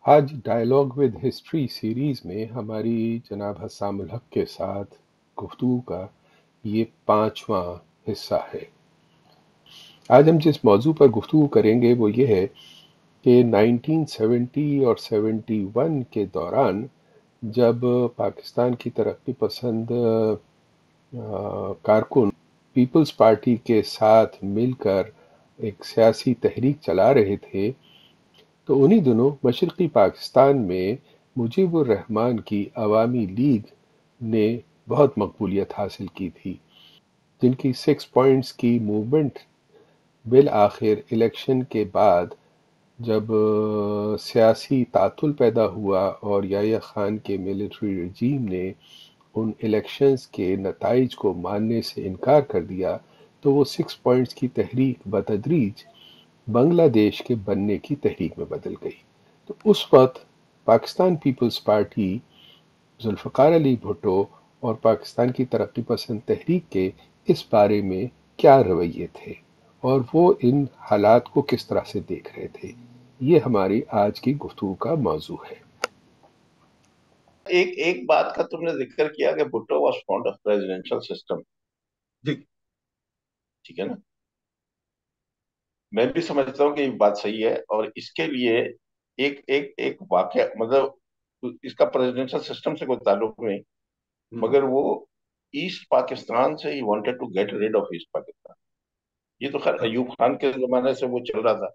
आज dialogue with history series में हमारी जनाब हसाम उल हक के साथ गुफ्तगू का ये 5वां हिस्सा है। आज हम जिस मौजू पर गुफ्तगू करेंगे वो ये है कि 1970 और 71 के दौरान जब पाकिस्तान की तरक्की पसंद कारकुन पीपल्स पार्टी के साथ मिलकर एक सियासी तहरीक चला रहे थे, तो उन्हीं दिनों मशरक़ी पाकिस्तान में मुजीबुर रहमान की अवामी लीग ने बहुत मकबूलियत हासिल की थी, जिनकी 6 पॉइंट्स की मूवमेंट बिल आखिर इलेक्शन के बाद जब सियासी तातुल पैदा हुआ और याह्या खान के मिलिट्री रजीम ने उन इलेक्शंस के नताइज को मानने से इनकार कर दिया, तो वो 6 पॉइंट्स की तहरीक बतदरीज बांग्लादेश के बनने की तहरीक में बदल गई। तो उस वक्त पाकिस्तान पीपल्स पार्टी, जुल्फ़िकार अली भुट्टो और पाकिस्तान की तरक्की पसंद तहरीक के इस बारे में क्या रवैये थे और वो इन हालात को किस तरह से देख रहे थे, ये हमारी आज की गुफ्तगू का मौजू है। एक एक बात का तुमने जिक्र किया कि Bhutto was fond of presidential system. जी। ठीक है ना। मैं भी समझता हूँ कि ये बात सही है और इसके लिए एक एक एक वाक्य मतलब इसका प्रेसिडेंशियल सिस्टम से कोई ताल्लुक नहीं, हम्म। मगर वो ईस्ट पाकिस्तान से ही wanted to get rid of east Pakistan. ये तो खैर अच्छा। अयूब खान के जमाने से वो चल रहा था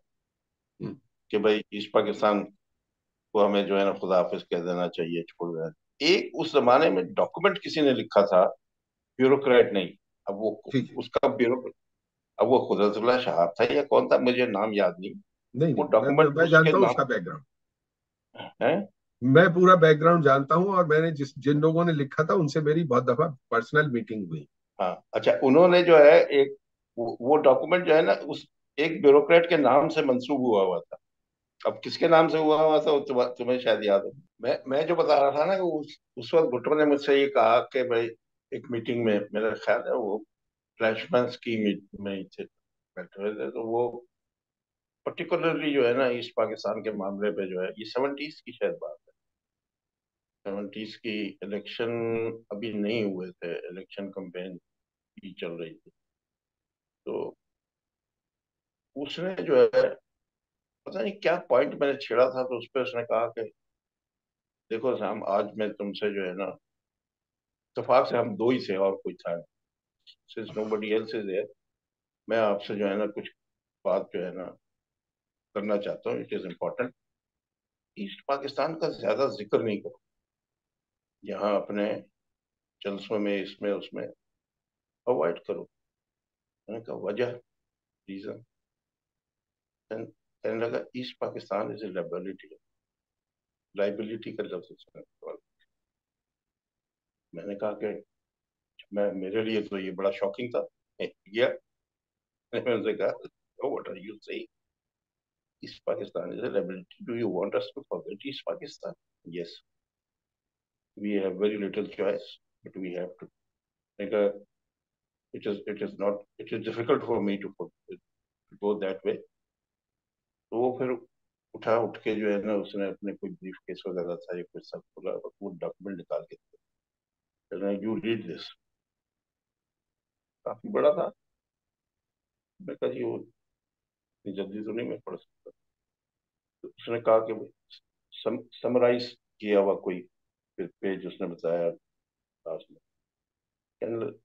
हम्म। कि भाई ईस्ट पाकिस्तान को हमें जो है ना खुदा हाफिज कह देना चाहिए, छोड़ देना। एक उस जमाने में डॉक्यूमेंट किसी ने लिखा था, ब्यूरोक्रेट नहीं। अब वो जी जी। उसका ब्यूरो अब वो कुदरतुल्लाह शहाब था या कौन था, मुझे नाम याद नहीं। नहीं वो नहीं, मैं डॉक्यूमेंट मैं उसके जानता हूँ नाम उसका बैकग्राउंड। है। मैं पूरा बैकग्राउंड जानता हूँ और मैंने जिन लोगों ने लिखा था उनसे मेरी बहुत दफा पर्सनल मीटिंग हुई। हाँ, अच्छा, उन्होंने जो है एक वो डॉक्यूमेंट जो है ना उस एक ब्यूरोक्रेट के नाम से मंसूब हुआ हुआ था। अब किसके नाम से हुआ हुआ था वो तुम्हें शायद याद हो। मैं जो बता रहा था ना कि उस वक्त भुट्टो ने मुझसे ये कहा कि भाई एक मीटिंग में, मेरा ख्याल है वो फ्लैशमैन की में ही थे, बैठे हुए थे, तो वो पर्टिकुलरली जो है ना ईस्ट पाकिस्तान के मामले पे जो है, ये 70s की शायद बात है। 70s की इलेक्शन अभी नहीं हुए थे, इलेक्शन कैंपेन ही चल रही थी। तो उसने जो है पता नहीं क्या पॉइंट मैंने छेड़ा था, तो उस पर उसने कहा कि देखो साहब, आज मैं तुमसे जो है ना, इत्तेफाक से हम दो ही थे और कोई था, since nobody else is there, मैं आपसे जो है ना कुछ बात जो है ना करना चाहता हूँ, it is important. East Pakistan का ज्यादा जिक्र नहीं करो यहाँ अपने जलसों में, इसमें उसमें अवॉइड करो। मैंने कहा वजह, रीजन, कहने लगा east Pakistan is a liability. Liability का लफ्ज उसने इस्तेमाल। मैंने कहा कि मैं, मेरे लिए तो ये बड़ा शॉकिंग था। गया, मैंने उनसे कहा what are you saying, east Pakistan is a liability, do you want us to forget east Pakistan? Yes, we have very little choice but we have to. मैंने कहा it is not, it is difficult for me to go that way। तो वो फिर उठ के जो है ना उसने अपने कोई ब्रीफ केस वगैरह था, ये कुछ सब बोला, वो डॉक्यूमेंट निकाल के यू रीड दिस, काफी बड़ा था। मैं कहा जी वो इतनी जल्दी तो नहीं मैं पढ़ सकता। तो उसने कहा कि समराइज किया हुआ कोई पेज उसने बताया क्लास में।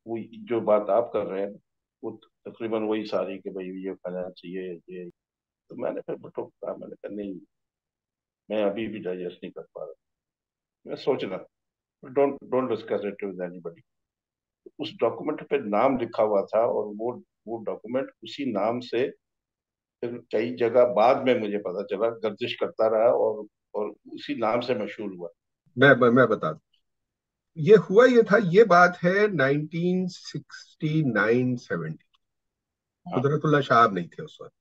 वो जो बात आप कर रहे हैं वो तकरीबन वही सारी कि भाई ये फाइनेंस ये। तो मैंने फिर भुट्टो को कहा, मैंने कहा नहीं, मैं अभी भी डाइजेस्ट नहीं कर पा रहा, मैं सोच रहा, don't don't discuss it with anybody. उस डॉक्यूमेंट पे नाम लिखा हुआ था और वो डॉक्यूमेंट उसी नाम से फिर कई जगह बाद में मुझे पता चला गर्दिश करता रहा और उसी नाम से मशहूर हुआ। मैं बता दूं, ये हुआ ये था, ये बात है 1969-70। हाँ, कुदरतुल्लाह शहाब नहीं थे उस वक्त।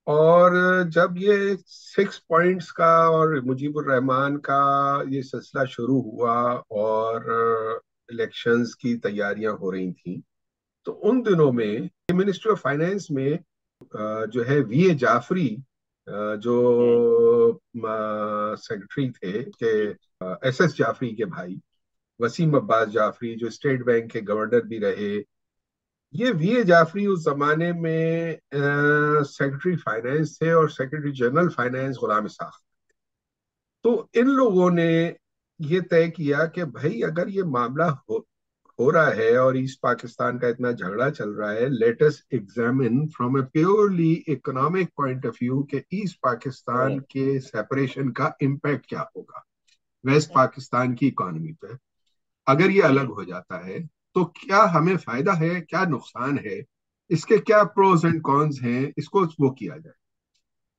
और जब ये 6 पॉइंट्स का और मुजीबुर रहमान का ये सिलसिला शुरू हुआ और इलेक्शंस की तैयारियां हो रही थी, तो उन दिनों में मिनिस्ट्री ऑफ फाइनेंस में जो है वी ए जाफरी जो सेक्रेटरी थे कि SS जाफरी के भाई वसीम अब्बास जाफरी, जो स्टेट बैंक के गवर्नर भी रहे। ये VA जाफरी उस जमाने में सेक्रेटरी फाइनेंस थे और सेक्रेटरी जनरल फाइनेंस गुलाम इसाक। तो इन लोगों ने ये तय किया कि भाई अगर ये मामला हो रहा है और ईस्ट पाकिस्तान का इतना झगड़ा चल रहा है, let us examine from A purely economic point of view कि ईस्ट पाकिस्तान के सेपरेशन का इम्पैक्ट क्या होगा वेस्ट पाकिस्तान की इकोनॉमी पे। अगर ये अलग हो जाता है तो क्या हमें फायदा है, क्या नुकसान है, इसके क्या प्रोज एंड कॉन्स हैं, इसको वो किया जाए।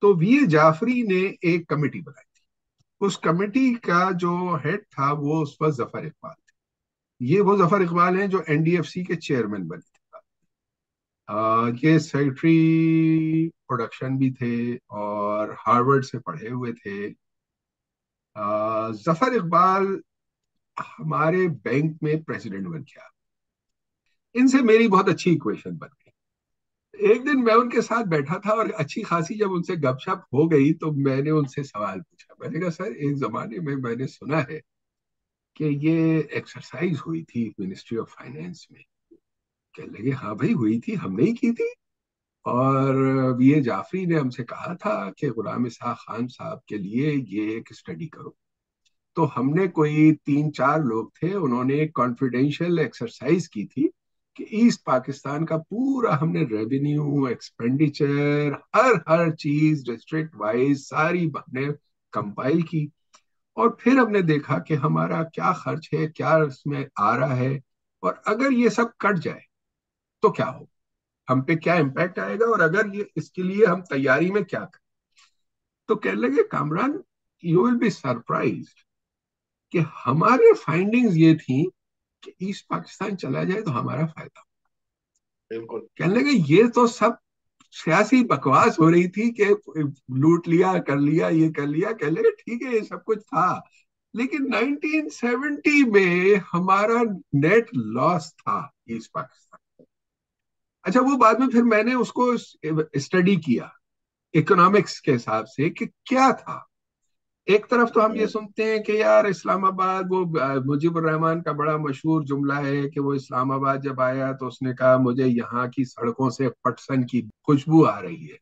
तो VA जाफरी ने एक कमेटी बनाई थी। उस कमेटी का जो हेड था वो उस वक्त जफर इकबाल थे। ये वो जफर इकबाल हैं जो NDFC के चेयरमैन बने थे। ये सेक्रेटरी प्रोडक्शन भी थे और हार्वर्ड से पढ़े हुए थे। जफर इकबाल हमारे बैंक में प्रेसिडेंट बन गया। इनसे मेरी बहुत अच्छी इक्वेशन बन गई। एक दिन मैं उनके साथ बैठा था और अच्छी खासी जब उनसे गपशप हो गई तो मैंने उनसे सवाल पूछा। मैंने कहा सर, एक जमाने में मैंने सुना है कि ये एक्सरसाइज हुई थी मिनिस्ट्री ऑफ फाइनेंस में। कहने लगे हाँ भाई हुई थी, हमने ही की थी। और VA जाफरी ने हमसे कहा था कि गुलाम इसहाक खान साहब के लिए ये एक स्टडी करो। तो हमने कोई 3-4 लोग थे, उन्होंने एक कॉन्फिडेंशियल एक्सरसाइज की थी कि ईस्ट पाकिस्तान का पूरा हमने रेवेन्यू, एक्सपेंडिचर, हर हर चीज डिस्ट्रिक्ट वाइज सारी हमने कंपाइल की। और फिर हमने देखा कि हमारा क्या खर्च है, क्या इसमें आ रहा है, और अगर ये सब कट जाए तो क्या हो, हम पे क्या इम्पैक्ट आएगा, और अगर ये इसके लिए हम तैयारी में क्या करें। तो कहने लगे Kamran, you will be surprised कि हमारे फाइंडिंग्स ये थी कि ईस्ट पाकिस्तान चला जाए तो हमारा फायदा। बिल्कुल। कहने लगे ये तो सब सियासी बकवास हो रही थी कि लूट लिया, कर लिया, ये कर लिया। कहने लगे ठीक है ये सब कुछ था, लेकिन 1970 में हमारा नेट लॉस था ईस्ट पाकिस्तान। अच्छा, वो बाद में फिर मैंने उसको स्टडी किया इकोनॉमिक्स के हिसाब से कि क्या था। एक तरफ तो हम ये सुनते हैं कि यार इस्लामाबाद, वो मुजीबुर रहमान का बड़ा मशहूर जुमला है कि वो इस्लामाबाद जब आया तो उसने कहा मुझे यहाँ की सड़कों से पटसन की खुशबू आ रही है,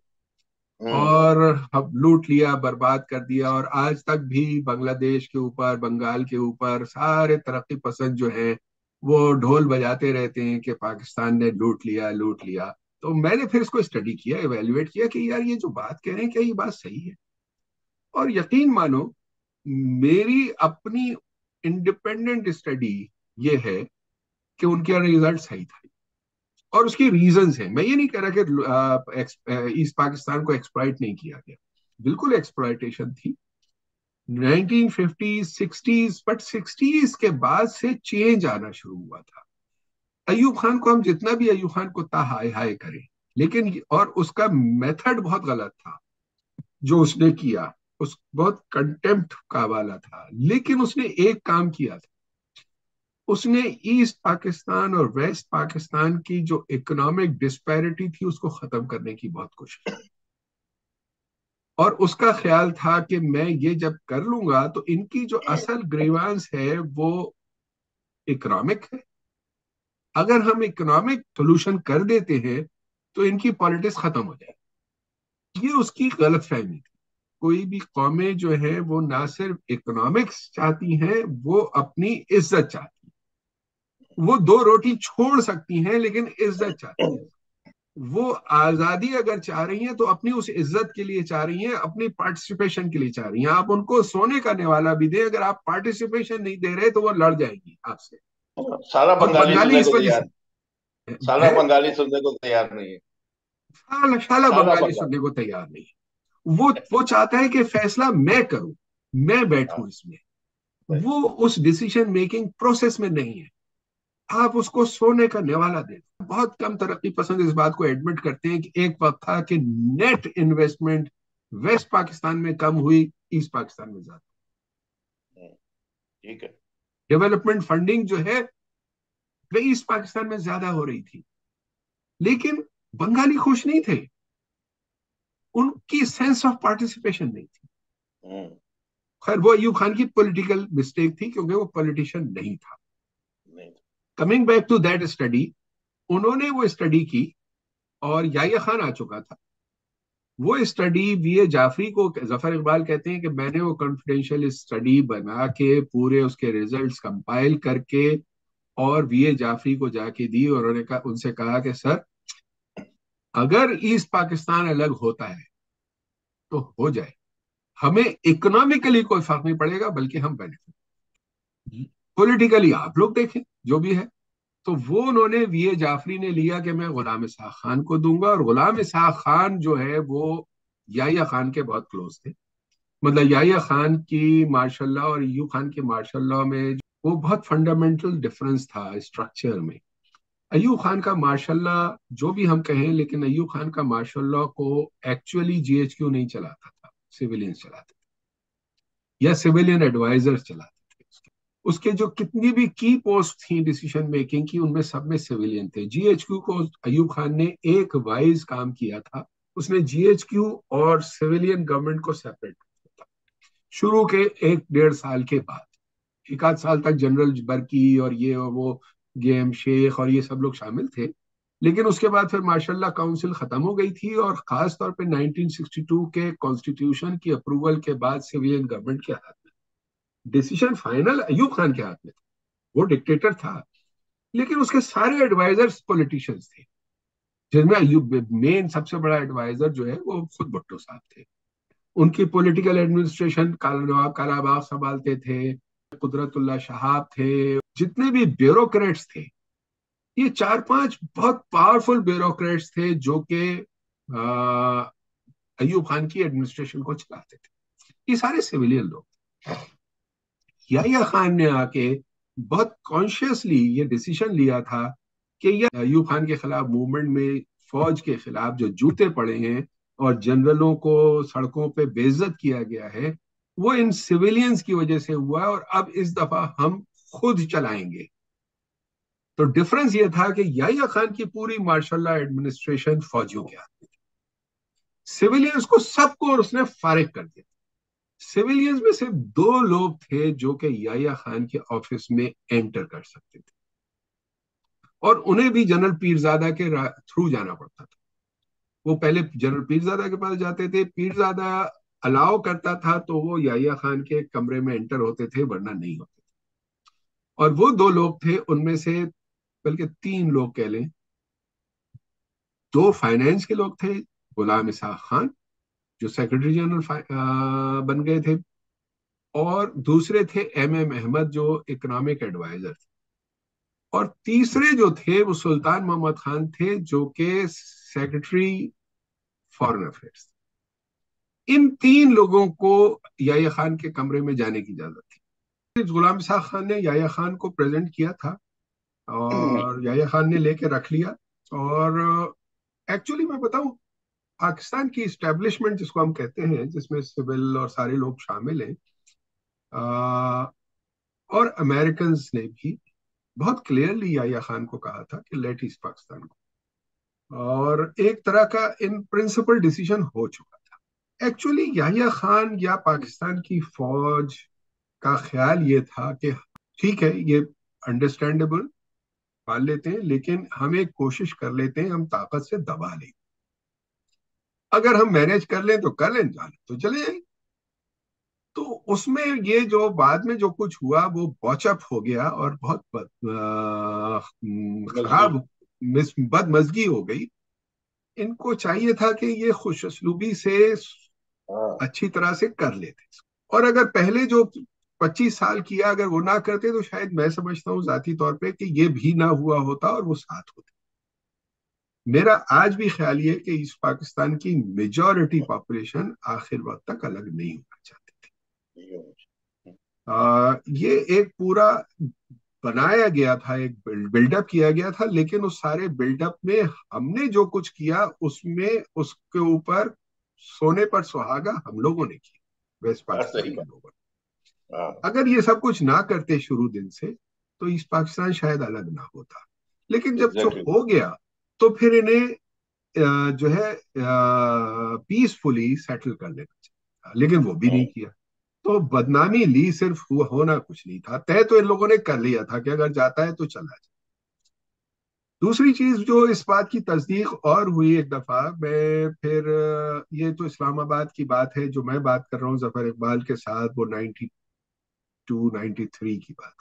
और हम लूट लिया, बर्बाद कर दिया। और आज तक भी बांग्लादेश के ऊपर, बंगाल के ऊपर सारे तरक्की पसंद जो हैं वो ढोल बजाते रहते हैं कि पाकिस्तान ने लूट लिया, लूट लिया। तो मैंने फिर इसको स्टडी किया, इवेल्युएट किया कि यार ये जो बात कह रहे हैं क्या ये बात सही है। और यकीन मानो मेरी अपनी इंडिपेंडेंट स्टडी ये है कि उनका रिजल्ट सही था, और उसकी रीजंस हैं। मैं ये नहीं कह रहा कि ईस्ट पाकिस्तान को एक्सप्लॉइट नहीं किया गया, बिल्कुल एक्सप्लॉइटेशन थी 1950s 60s, बट 60s के बाद से चेंज आना शुरू हुआ था। अयूब खान को हम जितना भी अयूब खान को ता हाय हाय करें, लेकिन और उसका मेथड बहुत गलत था जो उसने किया, उस बहुत कंटेम्प्ट का वाला था, लेकिन उसने एक काम किया था। उसने ईस्ट पाकिस्तान और वेस्ट पाकिस्तान की जो इकोनॉमिक डिस्पैरिटी थी उसको खत्म करने की बहुत कोशिश की। और उसका ख्याल था कि मैं ये जब कर लूंगा तो इनकी जो असल ग्रीवांस है वो इकोनॉमिक है। अगर हम इकोनॉमिक सोल्यूशन कर देते हैं तो इनकी पॉलिटिक्स खत्म हो जाए। ये उसकी गलत फहमी थी। कोई भी कौमें जो है वो ना सिर्फ इकोनॉमिक्स चाहती हैं, वो अपनी इज्जत चाहती हैं। वो दो रोटी छोड़ सकती हैं लेकिन इज्जत चाहती हैं। वो आजादी अगर चाह रही हैं तो अपनी उस इज्जत के लिए चाह रही हैं, अपनी पार्टिसिपेशन के लिए चाह रही हैं। आप उनको सोने का नेवाला भी दें, अगर आप पार्टिसिपेशन नहीं दे रहे तो वो लड़ जाएंगी आपसे। सारा और बंगाली बंगाली सुनने इस को वजह तैयार, से सारा है, बंगाली सुनने को तैयार नहीं है। शाला सारा बंगाली बंगाली। सुनने को तैयार नहीं है। वो चाहता है कि फैसला मैं करूं, मैं बैठूं इसमें। वो उस डिसीजन मेकिंग प्रोसेस में नहीं है। आप उसको सोने का नेवाला दे। बहुत कम तरक्की पसंद इस बात को एडमिट करते हैं कि एक वक्त था कि नेट इन्वेस्टमेंट वेस्ट पाकिस्तान में कम हुई, ईस्ट पाकिस्तान में ज्यादा। ठीक है। डेवलपमेंट फंडिंग जो है वे ईस्ट पाकिस्तान में ज्यादा हो रही थी, लेकिन बंगाली खुश नहीं थे। उनकी सेंस ऑफ पार्टिसिपेशन नहीं थी। हम्म, खैर वो अयूब खान की पॉलिटिकल मिस्टेक थी क्योंकि वो पॉलिटिशियन नहीं था। नहीं। Coming back to that study, उन्होंने वो स्टडी की और याह्या खान आ चुका था। वो स्टडी वीए जाफरी को, जफर इकबाल कहते हैं कि मैंने वो कॉन्फिडेंशियल स्टडी बना के पूरे उसके रिजल्ट्स कंपाइल करके और वीए जाफरी को जाके दी, और उन्होंने कहा, उनसे कहा कि सर अगर ईस्ट पाकिस्तान अलग होता है तो हो जाए, हमें इकोनॉमिकली कोई फर्क नहीं पड़ेगा, बल्कि हम बेनिफिट, पॉलिटिकली आप लोग देखें जो भी है। तो वो उन्होंने वीए जाफरी ने लिया कि मैं गुलाम इसहाक खान को दूंगा, और गुलाम इसहाक खान जो है वो याह्या खान के बहुत क्लोज थे। मतलब याह्या खान की मार्शल लॉ और अय्यूब खान की मार्शल लॉ में वो बहुत फंडामेंटल डिफरेंस था स्ट्रक्चर में। अय्यूब खान का मार्शल लॉ जो भी हम कहें, लेकिन अय्यूब खान का मार्शल लॉ को एक्चुअली जीएचक्यू नहीं चलाता था, सिविलियंस चलाते थे या सिविलियन एडवाइजर्स चलाते थे। उसके जो कितनी भी की पोस्ट थी डिसीजन मेकिंग की, उनमें सब में सिविलियन थे। जीएचक्यू को अय्यूब खान ने एक वाइज काम किया था, उसने जीएचक्यू और सिविलियन गवर्नमेंट को सेपरेट किया था। शुरू के 1-1.5 साल के बाद, 1 आध साल तक जनरल बर्की और ये और वो गेम शेख और ये सब लोग शामिल थे, लेकिन उसके बाद फिर माशाल्लाह काउंसिल खत्म हो गई थी, और खास तौर पे 1962 के कॉन्स्टिट्यूशन की अप्रूवल के बाद सिविलियन गवर्नमेंट के हाथ में, डिसीजन फाइनल अय्यूब खान के हाथ में था। वो डिक्टेटर था, लेकिन उसके सारे एडवाइजर्स पॉलिटिशियंस थे, जिनमें अय्यूब मेन सबसे बड़ा एडवाइजर जो है वो खुद भुट्टो साहब थे। उनकी पॉलिटिकल एडमिनिस्ट्रेशन नवाब कालाबाग संभालते थे, कुदरतुल्लाह शहाब थे, जितने भी ब्यूरोक्रेट्स थे, ये 4-5 बहुत पावरफुल ब्यूरोक्रेट्स थे जो कि अय्यूब खान की एडमिनिस्ट्रेशन को चलाते थे। ये सारे सिविलियन लोग। याह्या खान ने आके बहुत कॉन्शियसली ये डिसीजन लिया था कि ये अय्यूब खान के खिलाफ मूवमेंट में फौज के खिलाफ जो जूते पड़े हैं और जनरलों को सड़कों पे बेइज्जत किया गया है, वो इन सिविलियंस की वजह से हुआ है, और अब इस दफा हम खुद चलाएंगे। तो डिफरेंस ये था कि याह्या खान की पूरी मार्शल लॉ एडमिनिस्ट्रेशन फौजियों के हाथ में थी, सिविलियंस को सबको और उसने फारिग कर दिया। सिविलियंस में सिर्फ 2 लोग थे जो कि याह्या खान के ऑफिस में एंटर कर सकते थे, और उन्हें भी जनरल पीरजादा के थ्रू जाना पड़ता था। वो पहले जनरल पीरजादा के पास जाते थे, पीरजादा अलाउ करता था तो वो याह्या खान के कमरे में एंटर होते थे, वरना नहीं होते थे। और वो 2 लोग थे, उनमें से बल्कि 3 लोग कह लें। 2 फाइनेंस के लोग थे, गुलाम इसहाक खान जो सेक्रेटरी जनरल बन गए थे, और दूसरे थे एम अहमद जो इकोनॉमिक एडवाइजर थे, और तीसरे जो थे वो सुल्तान मोहम्मद खान थे जो कि सेक्रेटरी फॉरेन अफेयर्स। इन 3 लोगों को याह्या खान के कमरे में जाने की इजाजत थी। गुलाम इसहाक खान ने याह्या खान को प्रेजेंट किया था, और याह्या खान ने लेके रख लिया। और एक्चुअली मैं बताऊं, पाकिस्तान की इस्टेब्लिशमेंट जिसको हम कहते हैं, जिसमें सिविल और सारे लोग शामिल हैं, और अमेरिकन ने भी बहुत क्लियरली याह्या खान को कहा था कि लेट ईस्ट पाकिस्तान को, और एक तरह का इन प्रिंसिपल डिसीजन हो चुका था। एक्चुअली याह्या खान या पाकिस्तान की फौज का ख्याल ये था कि ठीक है, ये अंडरस्टैंडेबल मान लेते हैं, लेकिन हम एक कोशिश कर लेते हैं, हम ताकत से दबा लें, अगर हम मैनेज कर लें तो कर लें, जाने तो चले जाएंगे। तो उसमें ये जो बाद में जो कुछ हुआ वो बॉचअप हो गया, और बहुत खराब बदमजगी हो गई। इनको चाहिए था कि ये खुशअस्लूबी से अच्छी तरह से कर लेते, और अगर पहले जो 25 साल किया अगर वो ना करते तो शायद मैं समझता हूँ जाती तौर पे कि ये भी ना हुआ होता और वो साथ होते। मेरा आज भी ख्याल ये कि इस पाकिस्तान की मेजॉरिटी पॉपुलेशन आखिर वक्त तक अलग नहीं होना चाहती थी। ये एक पूरा बनाया गया था, एक बिल्डअप किया गया था, लेकिन उस सारे बिल्डअप में हमने जो कुछ किया उसमें उसके ऊपर सोने पर सुहागा हम लोगों ने किया, वेस्ट पाकिस्तान के लोगों ने। अगर ये सब कुछ ना करते शुरू दिन से तो ईस्ट पाकिस्तान शायद अलग ना होता, लेकिन जब हो गया तो फिर इन्हें जो है पीसफुली सेटल कर लेना चाहिए, लेकिन वो भी नहीं किया। तो बदनामी ली सिर्फ, हुआ होना कुछ नहीं था। तय तो इन लोगों ने कर लिया था कि अगर जाता है तो चला जाए। दूसरी चीज जो इस बात की तस्दीक और हुई एक दफा, मैं फिर ये तो इस्लामाबाद की बात है जो मैं बात कर रहा हूँ जफर इकबाल के साथ, वो 92 93 की बात।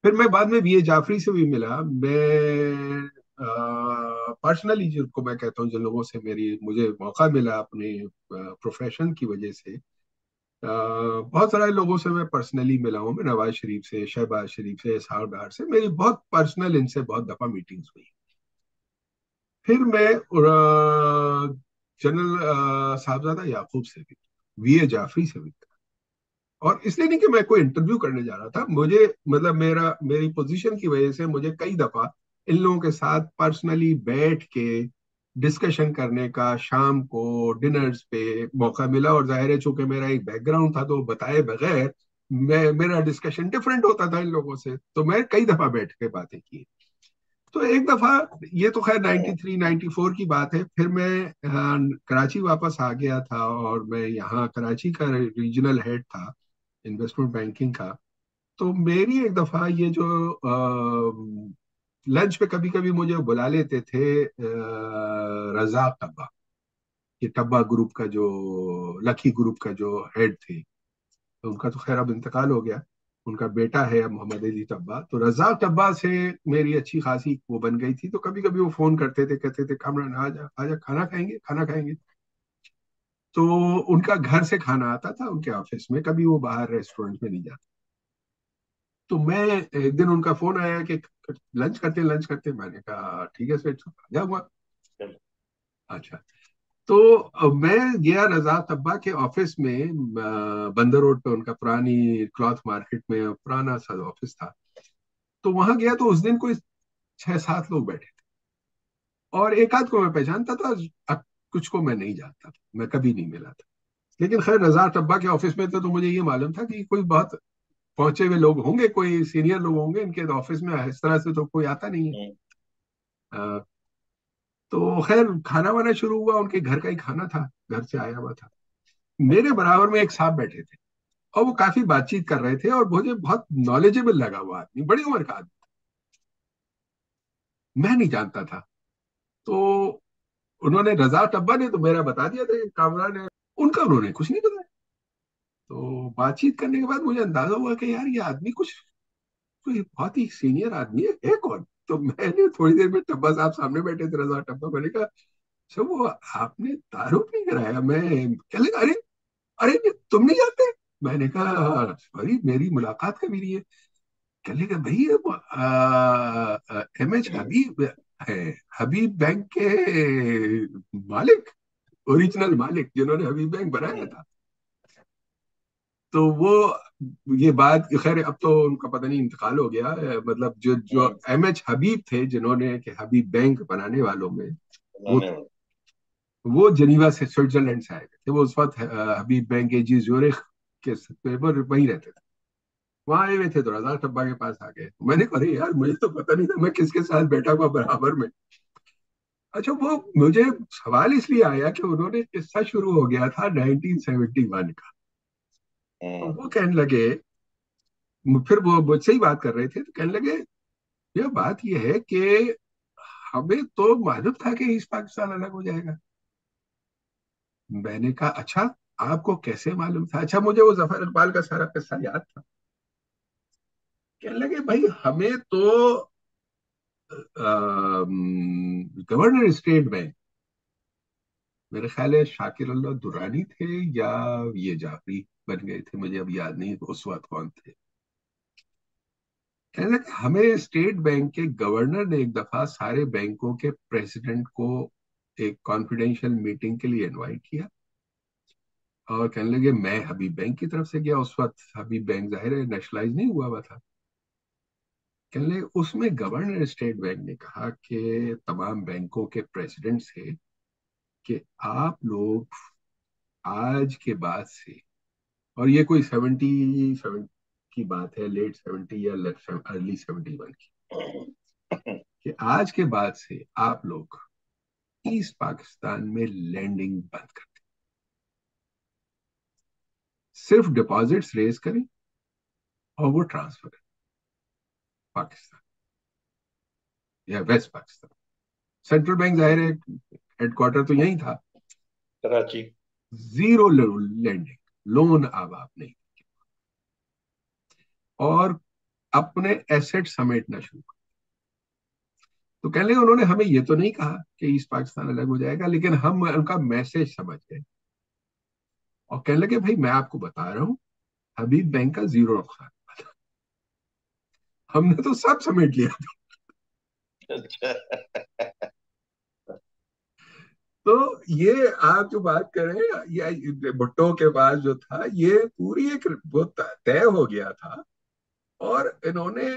फिर मैं बाद में बीए जाफरी से भी मिला। मैं पर्सनली जिनको मैं कहता हूँ, जिन लोगों से मेरी मुझे मौका मिला अपने प्रोफेशन की वजह से, बहुत सारे लोगों से मैं पर्सनली मिला हूँ। मैं नवाज शरीफ से, शहबाज शरीफ से, इसहाक डार से मेरी बहुत पर्सनल इनसे बहुत दफा मीटिंग्स हुई। फिर मैं जनरल साहबजादा याकूब से भी, वीए जाफरी से भी। और इसलिए नहीं कि मैं कोई इंटरव्यू करने जा रहा था, मुझे मतलब मेरी पोजीशन की वजह से मुझे कई दफा इन लोगों के साथ पर्सनली बैठ के डिस्कशन करने का शाम को डिनर्स पे मौका मिला। और जाहिर है चूंकि मेरा एक बैकग्राउंड था तो बताए बगैर मेरा डिस्कशन डिफरेंट होता था इन लोगों से, तो मैं कई दफा बैठ के बातें की। तो एक दफा, ये तो खैर 93 94 की बात है, फिर मैं कराची वापस आ गया था और मैं यहाँ कराची का रीजनल हेड था इन्वेस्टमेंट बैंकिंग का। तो मेरी एक दफा ये जो लंच पे कभी कभी मुझे बुला लेते थे रजाक टब्बा, ये टब्बा ग्रुप का जो, लकी ग्रुप का जो हेड थे, तो उनका तो खैर अब इंतकाल हो गया। उनका बेटा है अब मोहम्मद अली टब्बा। तो रजाक टब्बा से मेरी अच्छी खासी वो बन गई थी। तो कभी कभी वो फोन करते थे, कहते थे कामरान आजा आजा, खाना खाएंगे, खाना खाएंगे। तो उनका घर से खाना आता था उनके ऑफिस में, कभी वो बाहर रेस्टोरेंट में नहीं जाते। तो मैं, एक दिन उनका फोन आया कि लंच करते, लंच करते। मैंने कहा ठीक है सेठ, आ जाऊंगा। अच्छा। तो मैं गया रजा तब्बा के ऑफिस में, बंदर रोड पे उनका पुरानी क्लॉथ मार्केट में पुराना सा ऑफिस था। तो वहां गया तो उस दिन कोई 6 7 लोग बैठे थे, और एक आध को मैं पहचानता था। अब कुछ को मैं नहीं जानता था, मैं कभी नहीं मिला था। लेकिन खैर रजा तब्बा के ऑफिस में थे तो मुझे ये मालूम था कि कोई बहुत पहुंचे हुए लोग होंगे, कोई सीनियर लोग होंगे इनके ऑफिस में, इस तरह से तो कोई आता नहीं है। अ, तो खैर खाना वाना शुरू हुआ, उनके घर का ही खाना था, घर से आया हुआ था। मेरे बराबर में एक साहब बैठे थे और वो काफी बातचीत कर रहे थे, और मुझे बहुत नॉलेजेबल लगा वो आदमी, बड़ी उम्र का आदमी, मैं नहीं जानता था। तो उन्होंने, रजा टब्बा ने तो मेरा बता दिया था, कामरान ने उनका, उन्होंने कुछ नहीं बताया। तो बातचीत करने के बाद मुझे अंदाजा हुआ कि यार ये आदमी कुछ, कोई बहुत ही सीनियर आदमी है कौन। तो मैंने थोड़ी देर में, टब्बा साहब सामने बैठे थे, रजा टब्बा, मैंने कहा सर वो आपने तारुफ नहीं कराया। मैं क्या लगा, अरे अरे ये तुम नहीं जानते। मैंने कहा सॉरी, मेरी मुलाकात कभी नहीं है। कहने लगा भाई एमएच हबीब है, हबीब बैंक के मालिक, ओरिजिनल मालिक जिन्होंने हबीब बैंक बनाया था। तो वो, ये बात खैर अब तो उनका पता नहीं इंतकाल हो गया है, मतलब जो जो एमएच हबीब थे जिन्होंने के हबीब बैंक बनाने वालों में, वो वो जनीवा से, स्विट्जरलैंड से आए थे। वो उस वक्त हबीब बैंक एजी ज्यूरिख के पेपर वहीं रहते थे। वहां आए हुए थे तो रजा टब्बा के पास आ गए। मैंने कहा अरे यार मुझे तो पता नहीं था मैं किसके साथ बैठा हुआ बराबर में। अच्छा, वो मुझे सवाल इसलिए आया कि उन्होंने किस्सा शुरू हो गया था 1971 का। तो वो कहने लगे, फिर वो मुझसे ही बात कर रहे थे, तो कहने लगे ये बात ये है कि हमें तो मालूम था कि ईस्ट पाकिस्तान अलग हो जाएगा। मैंने कहा अच्छा, आपको कैसे मालूम था। अच्छा, मुझे वो जफर इकबाल का सारा किस्सा याद था। कहने लगे भाई हमें तो गवर्नर स्टेट बैंक, मेरे ख्याल है शाकिर अल्लाह दुरानी थे या ये जाफरी बन गए थे, मुझे अब याद नहीं उस वक्त कौन थे। कहने लगे हमें स्टेट बैंक के गवर्नर ने एक दफा सारे बैंकों के प्रेसिडेंट को एक कॉन्फिडेंशियल मीटिंग के लिए इनवाइट किया। और कहने लगे मैं हबीब बैंक की तरफ से गया, उस वक्त हबीब बैंक जाहिर है नेशनलाइज नहीं हुआ हुआ था। कहने लगे उसमें गवर्नर स्टेट बैंक ने कहा कि तमाम बैंकों के प्रेसिडेंट से कि आप लोग आज के बाद से, और ये कोई 77 की बात है, लेट 70 या अर्ली 71 की, कि आज के बाद से आप लोग ईस्ट पाकिस्तान में लैंडिंग बंद कर दी, सिर्फ डिपॉजिट्स रेज करें और वो ट्रांसफर करें पाकिस्तान या वेस्ट पाकिस्तान। सेंट्रल बैंक जाहिर है हेडक्वार्टर तो यही था। कराची। जीरो लैंडिंग, लोन अब आप नहीं, और अपने एसेट समेटना शुरू कर। तो कहने लगे उन्होंने हमें ये तो नहीं कहा कि ईस्ट पाकिस्तान अलग हो जाएगा, लेकिन हम उनका मैसेज समझ गए और कहने लगे भाई मैं आपको बता रहा हूं, हबीब बैंक का जीरो नुकसान, हमने तो सब समेट लिया था। अच्छा। तो ये आप जो बात करें, ये भुट्टो के पास जो था, ये पूरी एक वो तय हो गया था, और इन्होंने,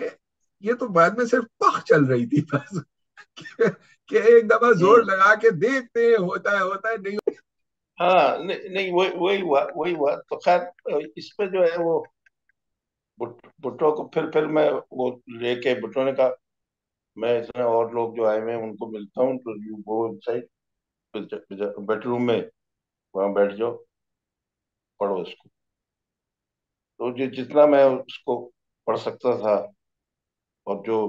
ये तो बाद में सिर्फ पख चल रही थी बस कि एक दफा जोर लगा के देखते हैं, होता है नहीं। हाँ, नहीं नहीं, वही हुआ तो खैर इस पे जो है वो भुट्टो को फिर मैं वो लेके, भुट्टो ने कहा मैं इतने और लोग जो आए हुए हैं उनको मिलता हूँ, तो यू गो इनसाइड बेडरूम में, वहां बैठ जाओ, पढ़ो इसको। तो जितना मैं उसको पढ़ सकता था, और जो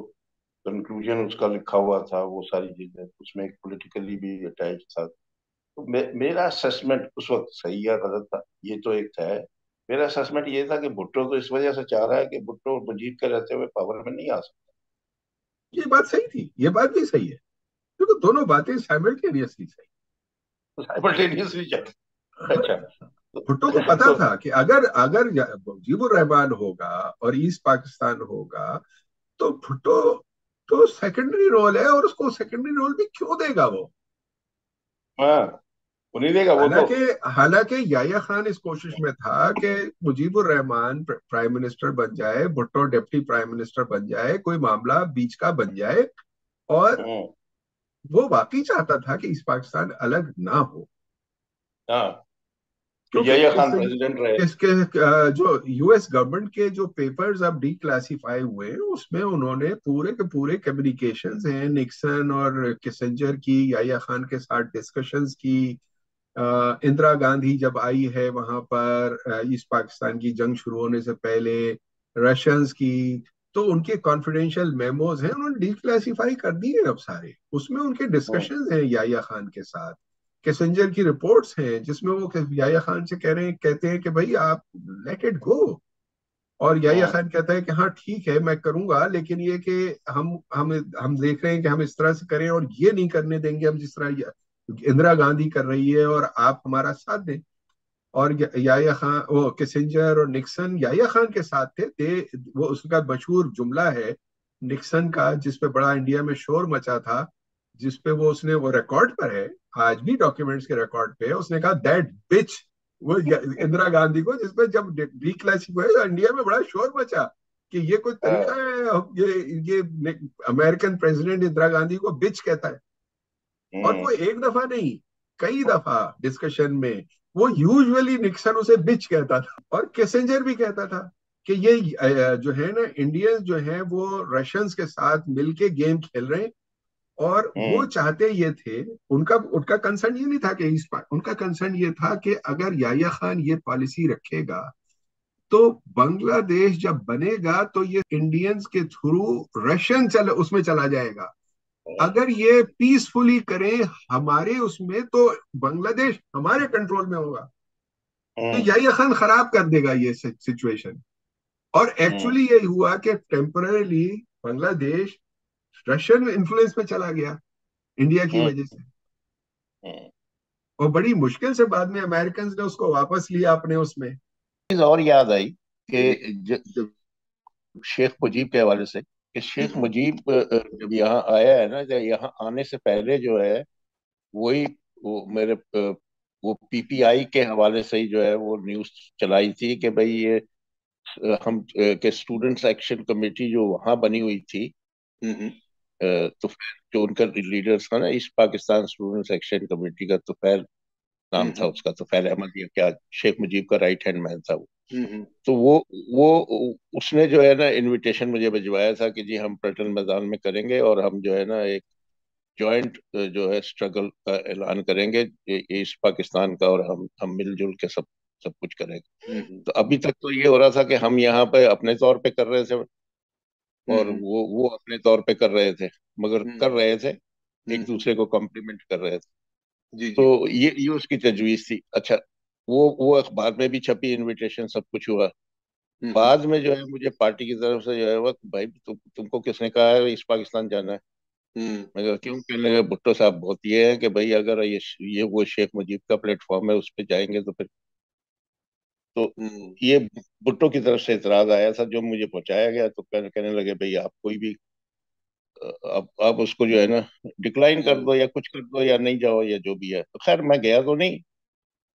कंक्लूजन उसका लिखा हुआ था, वो सारी चीजें उसमें एक पॉलिटिकली भी अटैच था। तो मेरा असेसमेंट उस वक्त सही या गलत था, ये तो एक था। मेरा असेसमेंट ये था कि भुट्टो तो इस वजह से चाह रहा है कि भुट्टो मुजीब के रहते हुए पावर में नहीं आ सकता। ये बात सही थी, ये बात भी सही है, क्योंकि दोनों बातें साइमल्टेनियसली सही। साइमल्टेनियसली चाहता। अच्छा। भुट्टो को पता तो था कि अगर अगर मुजीबुर रहमान होगा और ईस्ट पाकिस्तान होगा, तो भुट्टो तो सेकेंडरी रोल है, और उसको सेकेंडरी रोल भी क्यों देगा वो। हाँ, वो नहीं देगा वो तो। हालांकि हालांकि याया खान इस कोशिश में था कि मुजीबुर रहमान प्राइम मिनिस्टर बन जाए, भुट्टो डिप्टी प्राइम मिनिस्टर बन जाए, कोई मामला बीच का बन जाए, और हम्म। वो वाकई चाहता था कि इस पाकिस्तान अलग ना हो। हाँ, तो क्योंकि यही खान प्रेसिडेंट रहे। इसके जो यूएस गवर्नमेंट के जो पेपर्स अब डिक्लासिफाई हुए हैं, उसमें उन्होंने पूरे के पूरे कम्युनिकेशंस हैं निक्सन और किसिंजर की, याया खान के साथ डिस्कशंस की, इंदिरा गांधी जब आई है वहां पर ईस्ट पाकिस्तान की जंग शुरू होने से पहले, रशियंस की, तो उनके कॉन्फिडेंशियल मेमोज हैं, उन्होंने डिक्लासिफाई कर दिए अब सारे, उसमें उनके हम्म। डिस्कशंस हैं याया खान के साथ। किसिंजर की रिपोर्ट्स हैं जिसमें वो याया खान से कहते हैं कि भाई आप लेट इट गो, और याया हम्म। खान कहता है कि हाँ ठीक है मैं करूंगा, लेकिन ये कि हम देख रहे हैं कि हम इस तरह से करें, और ये नहीं करने देंगे हम जिस तरह इंदिरा गांधी कर रही है, और आप हमारा साथ दें। और याया खान, वो किसिंजर और निक्सन याया खान के साथ थे, वो उसका मशहूर जुमला है निक्सन का, जिसपे बड़ा इंडिया में शोर मचा था, जिसपे वो उसने, वो रिकॉर्ड पर है, आज भी डॉक्यूमेंट्स के रिकॉर्ड पे है, उसने कहा दैट बिच, वो इंदिरा गांधी को, जिसपे जब डिक्लासिफाई हुआ इंडिया में बड़ा शोर मचा कि ये कोई तरीका हाँ। है, ये अमेरिकन प्रेसिडेंट इंदिरा गांधी को बिच कहता है। और हम्म। वो एक दफा नहीं, कई दफा डिस्कशन में वो यूजुअली निक्सन उसे बिच कहता था, और किसिंजर भी कहता था कि ये जो है ना, इंडियंस जो है वो रशियंस के साथ मिलके गेम खेल रहे हैं, और वो हम्म। चाहते ये थे, उनका उनका कंसर्न ये नहीं था कि इस पार, उनका कंसर्न ये था कि अगर याया खान ये पॉलिसी रखेगा, तो बांग्लादेश जब बनेगा तो ये इंडियंस के थ्रू रशियन उसमें चला जाएगा। अगर ये पीसफुली करें हमारे उसमें, तो बांग्लादेश हमारे कंट्रोल में होगा, तो हम्म। याहिया खान खराब कर देगा ये सिचुएशन। और हम्म। एक्चुअली यही हुआ कि टेम्पररी बांग्लादेश रशियन इन्फ्लुएंस में चला गया इंडिया की हम्म। वजह से, हम्म। और बड़ी मुश्किल से बाद में अमेरिकन ने उसको वापस लिया अपने उसमें। चीज और याद आई कि शेख मुजीब के हवाले से, कि शेख मुजीब जब यहाँ आया है ना, जब यहाँ आने से पहले जो है, वही वो मेरे वो पीपीआई के हवाले से ही जो है वो न्यूज चलाई थी कि भाई ये हम के स्टूडेंट्स एक्शन कमेटी जो वहां बनी हुई थी, तो जो उनका लीडर्स था ना, east Pakistan students action committee का, तुफैल नाम था उसका, तुफैल अहमद, या क्या, शेख मुजीब का राइट हैंड मैन था वो। तो वो उसने जो है ना इनविटेशन मुझे भिजवाया था कि जी हम पलटन मैदान में करेंगे, और हम जो है ना एक जॉइंट जो है स्ट्रगल का ऐलान करेंगे, ईस्ट पाकिस्तान का, और हम मिलजुल के सब सब कुछ करेंगे। हम्म, तो अभी तक तो ये हो रहा था कि हम यहाँ पे अपने तौर पे कर रहे थे, और हम्म, वो अपने तौर पे कर रहे थे, मगर हम्म, कर रहे थे, एक हम्म, दूसरे को कॉम्प्लीमेंट कर रहे थे। जी जी। तो ये उसकी तजवीज थी। अच्छा, वो अखबार में भी छपी, इनविटेशन सब कुछ हुआ। हम्म, बाद में जो है मुझे पार्टी की तरफ से जो है वो, भाई तुमको किसने कहा है ईस्ट पाकिस्तान जाना है? हम्म, मैं कहा क्यों? कहने लगे भुट्टो साहब बहुत ये है कि भाई अगर ये वो शेख मुजीब का प्लेटफॉर्म है, उस पर जाएंगे तो फिर, तो हम्म, ये भुट्टो की तरफ से इतराज आया था जो मुझे पहुंचाया गया। तो कहने लगे भाई आप कोई भी, अब उसको जो है ना डिक्लाइन कर हम्म। दो, या कुछ कर दो, या नहीं जाओ, या जो भी है। तो खैर मैं गया तो नहीं,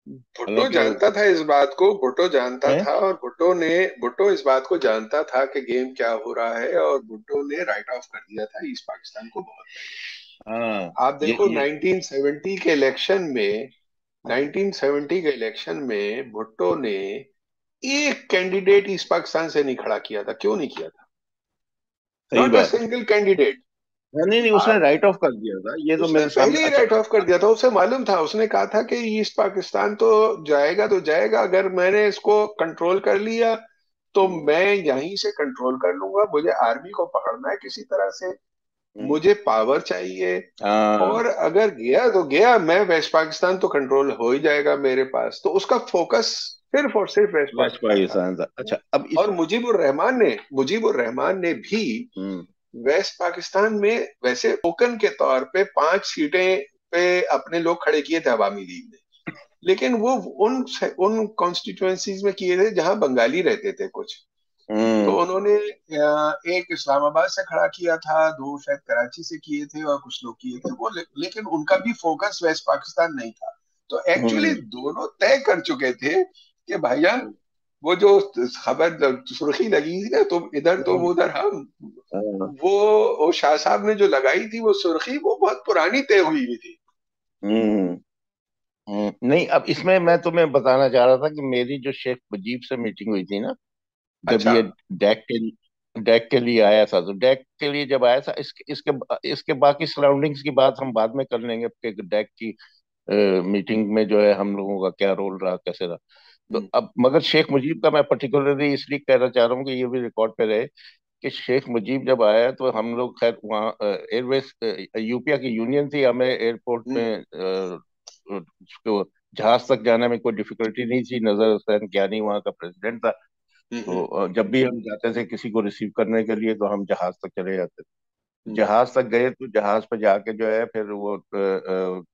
भुट्टो हालांकि वो जानता था इस बात को, भुट्टो जानता है। था, और भुट्टो इस बात को जानता था कि गेम क्या हो रहा है, और भुट्टो ने राइट ऑफ कर दिया था ईस्ट पाकिस्तान को बहुत पहले। हाँ, आप देखो ये 1970 के इलेक्शन में, 1970 के इलेक्शन में भुट्टो ने एक कैंडिडेट ईस्ट पाकिस्तान से नहीं खड़ा किया था। क्यों नहीं किया था? सही नॉट अ बात है। Single candidate. हाँ, नहीं नहीं, उसने आप, राइट ऑफ कर दिया था, ये तो उसने मेरे पहले सामने। ही अच्छा। राइट ऑफ कर दिया था। उसे मालूम था, उसने कहा था कि ईस्ट पाकिस्तान तो जाएगा, अगर मैंने इसको कंट्रोल कर लिया तो हम्म, मैं यहीं से कंट्रोल कर लूंगा। मुझे आर्मी को पकड़ना है किसी तरह से, हम्म, मुझे पावर चाहिए। हाँ, और अगर गया तो गया, मैं वेस्ट पाकिस्तान तो कंट्रोल हो ही जाएगा मेरे पास। तो उसका फोकस सिर्फ और सिर्फ वेस्ट वेस्ट पाकिस्तान था। पाकिस्तान था। अच्छा, अब इस और मुजीबुर रहमान ने भी हम्म, वेस्ट पाकिस्तान में वैसे टोकन के तौर पे 5 सीटें पे अपने लोग खड़े किए थे अवामी लीग ने। लेकिन वो उन उन कॉन्स्टिट्यूएंसीज में किए थे जहां बंगाली रहते थे कुछ। तो हम्म, उन्होंने एक इस्लामाबाद से खड़ा किया था, दो शायद कराची से किए थे, और कुछ लोग किए थे वो, लेकिन उनका भी फोकस वेस्ट पाकिस्तान नहीं था। तो एक्चुअली हम्म, दोनों तय कर चुके थे कि भाईजान, वो जो खबर सुर्खी लगी थी ना, तुम इधर तुम हम्म, उधर हम, हाँ, वो शाह साहब ने जो लगाई थी वो सुर्खी, वो बहुत पुरानी तय हुई हुई थी। हम्म, नहीं, अब इसमें मैं तुम्हें बताना चाह रहा था कि मेरी जो शेख मुजीब से मीटिंग हुई थी ना, जब अच्छा। ये डैक के डैक के लिए आया था, तो डैक के लिए जब आया था, इसके बाकी सराउंडिंग्स की बात हम बाद में कर लेंगे कि डैक की मीटिंग में जो है हम लोगों का क्या रोल रहा, कैसे रहा। तो हम्म, अब मगर शेख मुजीब का मैं पर्टिकुलरली इसलिए कहना चाह रहा हूँ कि ये भी रिकॉर्ड पे रहे, कि शेख मुजीब जब आया तो हम लोग खैर वहाँ एयरवेज, यूपीआ की यूनियन थी, हमें एयरपोर्ट हम्म, में उसको जहाज तक जाने में कोई डिफिकल्टी नहीं थी। नजर हुसैन ज्ञानी वहाँ का प्रेसिडेंट था। तो हम्म, जब भी हम जाते थे किसी को रिसीव करने के लिए, तो हम जहाज तक चले जाते थे। हम्म, जहाज तक गए तो जहाज पे जाके जो है फिर वो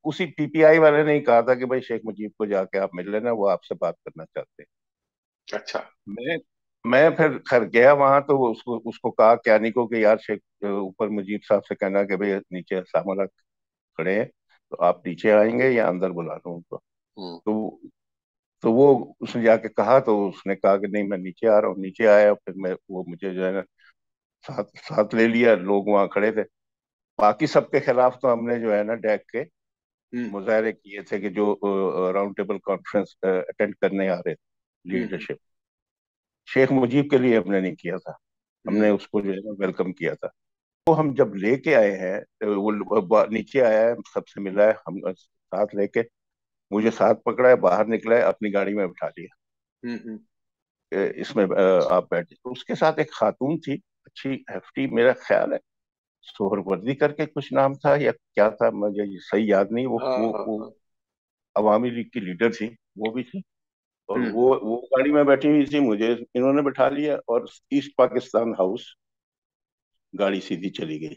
उसी पीपीआई वाले ने ही कहा था कि भाई शेख मुजीब को जाके आप मिल लेना, वो आपसे बात करना चाहते हैं। अच्छा। मैं मैं फिर खैर गया वहां, तो वो उसको उसको कहा ज्ञानी को कि यार शेख ऊपर मुजीब साहब से कहना कि भाई नीचे सामने खड़े हैं, तो आप नीचे आएंगे या अंदर बुला लूं उनको? हम्म, तो वो उसने जाके कहा, तो उसने कहा कि नहीं मैं नीचे आ रहा हूँ। नीचे आया, फिर मैं वो मुझे जो है ना साथ साथ ले लिया। लोग वहाँ खड़े थे। बाकी सबके खिलाफ तो हमने जो है ना डैक के हम्म, मुजाहरे किए थे कि जो राउंड टेबल कॉन्फ्रेंस अटेंड करने आ रहे थे, हम्म, लीडरशिप। शेख मुजीब के लिए हमने नहीं किया था, हमने हम्म, उसको जो है ना वेलकम किया था। तो हम जब लेके आए हैं, तो वो नीचे आया है, सबसे मिला है, हम साथ लेके, मुझे साथ पकड़ा है, बाहर निकला है, अपनी गाड़ी में बिठा लिया। हम्म, इसमें आप बैठे। तो उसके साथ एक खातून थी, अच्छी hefty, मेरा ख्याल है सोहरवर्दी करके कुछ नाम था या क्या था, मुझे ये सही याद नहीं। वो हाँ, वो हाँ, वो हाँ, अवामी लीग की लीडर थी, वो भी थी। और हम्म, वो गाड़ी में बैठी हुई थी, मुझे इन्होंने बिठा लिया, और ईस्ट पाकिस्तान हाउस गाड़ी सीधी चली गई।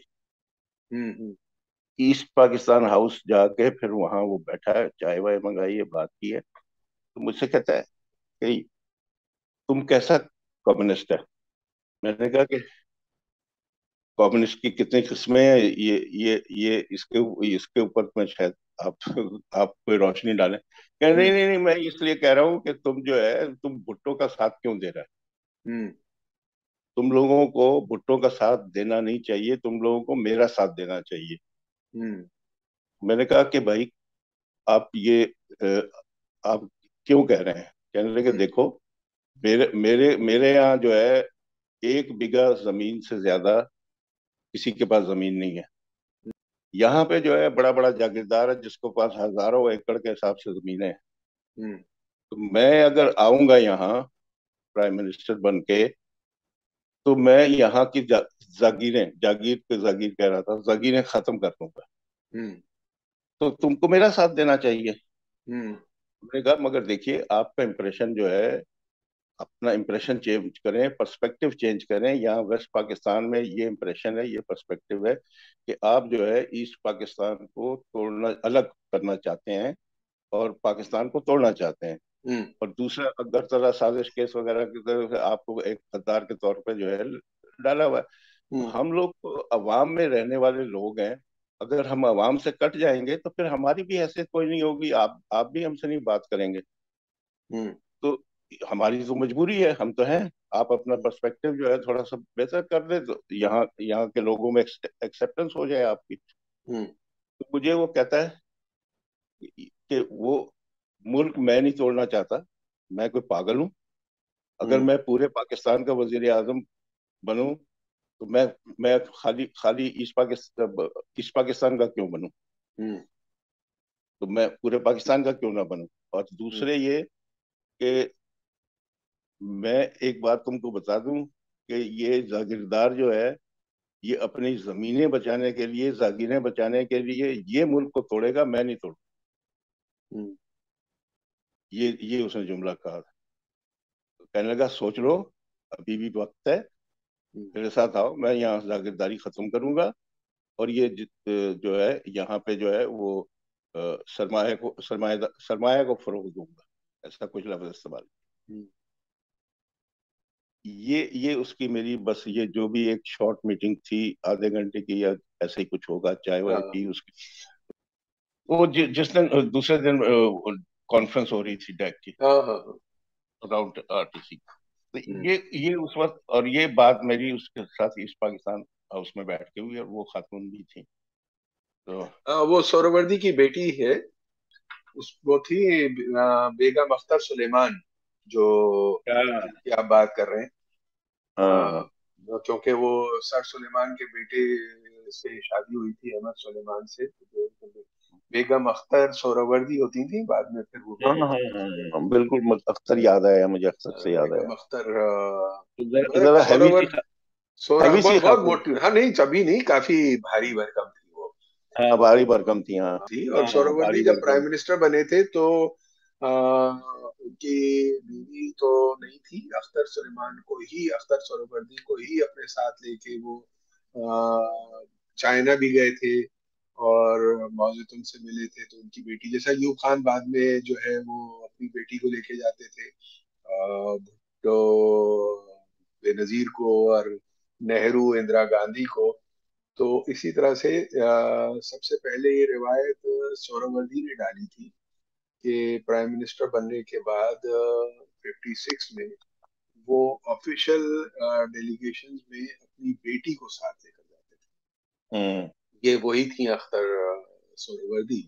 हम्म, हम्म, ईस्ट पाकिस्तान हाउस जाके फिर वहां वो बैठा है, चाय वाय मंगाई है, बात की है। तो मुझसे कहता है कि तुम कैसा कम्युनिस्ट है? मैंने कहा कि कम्युनिस्ट की कितनी किस्में हैं, ये इसके ऊपर मैं शायद आप आप कोई रोशनी डालें। कह नहीं हम्म, नहीं नहीं, मैं इसलिए कह रहा हूँ कि तुम जो है तुम भुट्टो का साथ क्यों दे रहा है? हम्म, तुम लोगों को भुट्टो का साथ देना नहीं चाहिए, तुम लोगों को मेरा साथ देना चाहिए। हम्म, मैंने कहा कि भाई आप ये आप क्यों कह रहे हैं? कहने लगे हम्म, देखो, मेरे मेरे मेरे यहाँ जो है 1 बीघा जमीन से ज्यादा किसी के पास जमीन नहीं है। यहाँ पे जो है बड़ा बड़ा जागीरदार है जिसको पास हजारों एकड़ के हिसाब से जमीनें हैं। हम्म। तो मैं अगर आऊंगा यहाँ प्राइम मिनिस्टर बन के, तो मैं यहाँ की जागीरें, जागीर पे जागीर कह रहा था, जागीरें खत्म कर दूंगा। हम्म। तो तुमको मेरा साथ देना चाहिए। हम्म। मैंने कहा मगर देखिए आपका इंप्रेशन जो है, अपना इंप्रेशन चेंज करें, पर्सपेक्टिव चेंज करें। यहाँ वेस्ट पाकिस्तान में ये इंप्रेशन है, ये पर्सपेक्टिव है कि आप जो है ईस्ट पाकिस्तान को तोड़ना, अलग करना चाहते हैं और पाकिस्तान को तोड़ना चाहते हैं। हम्म। और दूसरा अगर तरह साजिश केस वगैरह की तरफ से आपको एक गद्दार के तौर पे जो है डाला हुआ है। तो हम्म। हम लोग तो अवाम में रहने वाले लोग हैं। अगर हम अवाम से कट जाएंगे तो फिर हमारी भी हैसियत कोई नहीं होगी, आप भी हमसे नहीं बात करेंगे। हम्म। तो हमारी तो मजबूरी है, हम तो हैं। आप अपना पर्सपेक्टिव जो है थोड़ा सा बेहतर कर दे तो यहाँ यहाँ के लोगों में एक्सेप्टेंस हो जाए आपकी। हम्म। तो मुझे वो कहता है कि वो मुल्क मैं नहीं तोड़ना चाहता, मैं कोई पागल हूँ। अगर हम्म। मैं पूरे पाकिस्तान का वजीर आजम बनूं तो मैं खाली खाली ईस्ट पाकिस्तान का क्यों बनूं? हम्म। तो मैं पूरे पाकिस्तान का क्यों ना बनूं? और हम्म। दूसरे ये कि मैं एक बात तुमको बता दूं कि ये जागीरदार जो है, ये अपनी जमीनें बचाने के लिए, जागीरें बचाने के लिए ये मुल्क को तोड़ेगा, मैं नहीं तोड़। हम्म। ये उसने जुमला कहा था। तो कहने लगा सोच लो, अभी भी वक्त है, हम्म। मेरे साथ आओ, मैं यहाँ जागीरदारी खत्म करूंगा और ये जो है यहाँ पे जो है वो सरमाया को फरोग दूंगा। ऐसा कुछ लफ्ज इस्तेमाल। हम्म। ये उसकी मेरी बस, ये जो भी एक शॉर्ट मीटिंग थी आधे घंटे की या ऐसे ही कुछ होगा, चाय वाय हाँ। पी उसकी। वो जिस दिन दूसरे दिन कॉन्फ्रेंस हो रही थी डैक की, हाँ। हाँ। हाँ। Around RTC. तो हम्म। ये उस वक्त, और ये बात मेरी उसके साथ ईस्ट पाकिस्तान हाउस में बैठ के हुई और वो खातून भी थी। तो वो सोहरावर्दी की बेटी है। वो थी बेगम अख्तर सुलेमान, जो क्या? जिनकी आप बात कर रहे हैं। हाँ क्योंकि वो सर सुलेमान के बेटे से शादी हुई थी, अहमद सुलेमान से। तो बेगम अख्तर सोहरावर्दी होती थी, बाद में फिर वो हाँ बेगम हाँ अख्तर हाँ, सुलेमान। बिल्कुल अख्तर याद आया मुझे, अख्तर से याद आया। बेगम अख्तर तो मतलब जरा हैवी सी, सोहरा हैवी सी बहुत बहुत खातून। मोटी, हाँ नहीं अभी नहीं, काफी भारी भरकम थी वो। हाँ भारी भरकम थी, हाँ। थी। और हाँ सोहरावर्दी भारी जब प्राइम भरकम। मिनिस्टर बने थे तो उनकी बीवी तो नहीं थी, अख्तर सुलेमान को ही, अख्तर सोहरावर्दी को ही अपने साथ लेके वो चाइना भी गए थे और माओ जेतुंग से मिले थे। तो उनकी बेटी, जैसा यूब खान बाद में जो है वो अपनी बेटी को लेके जाते थे भुट्टो, बेनजीर को, और नेहरू, इंदिरा गांधी को। तो इसी तरह से सबसे पहले ये रिवायत सोहरावर्दी ने डाली थी कि प्राइम मिनिस्टर बनने के बाद 56 में वो ऑफिशियल डेलीगेशन में अपनी बेटी को साथ लेकर जाते हम्म। थे। ये वही थी अख्तर सोहरावर्दी,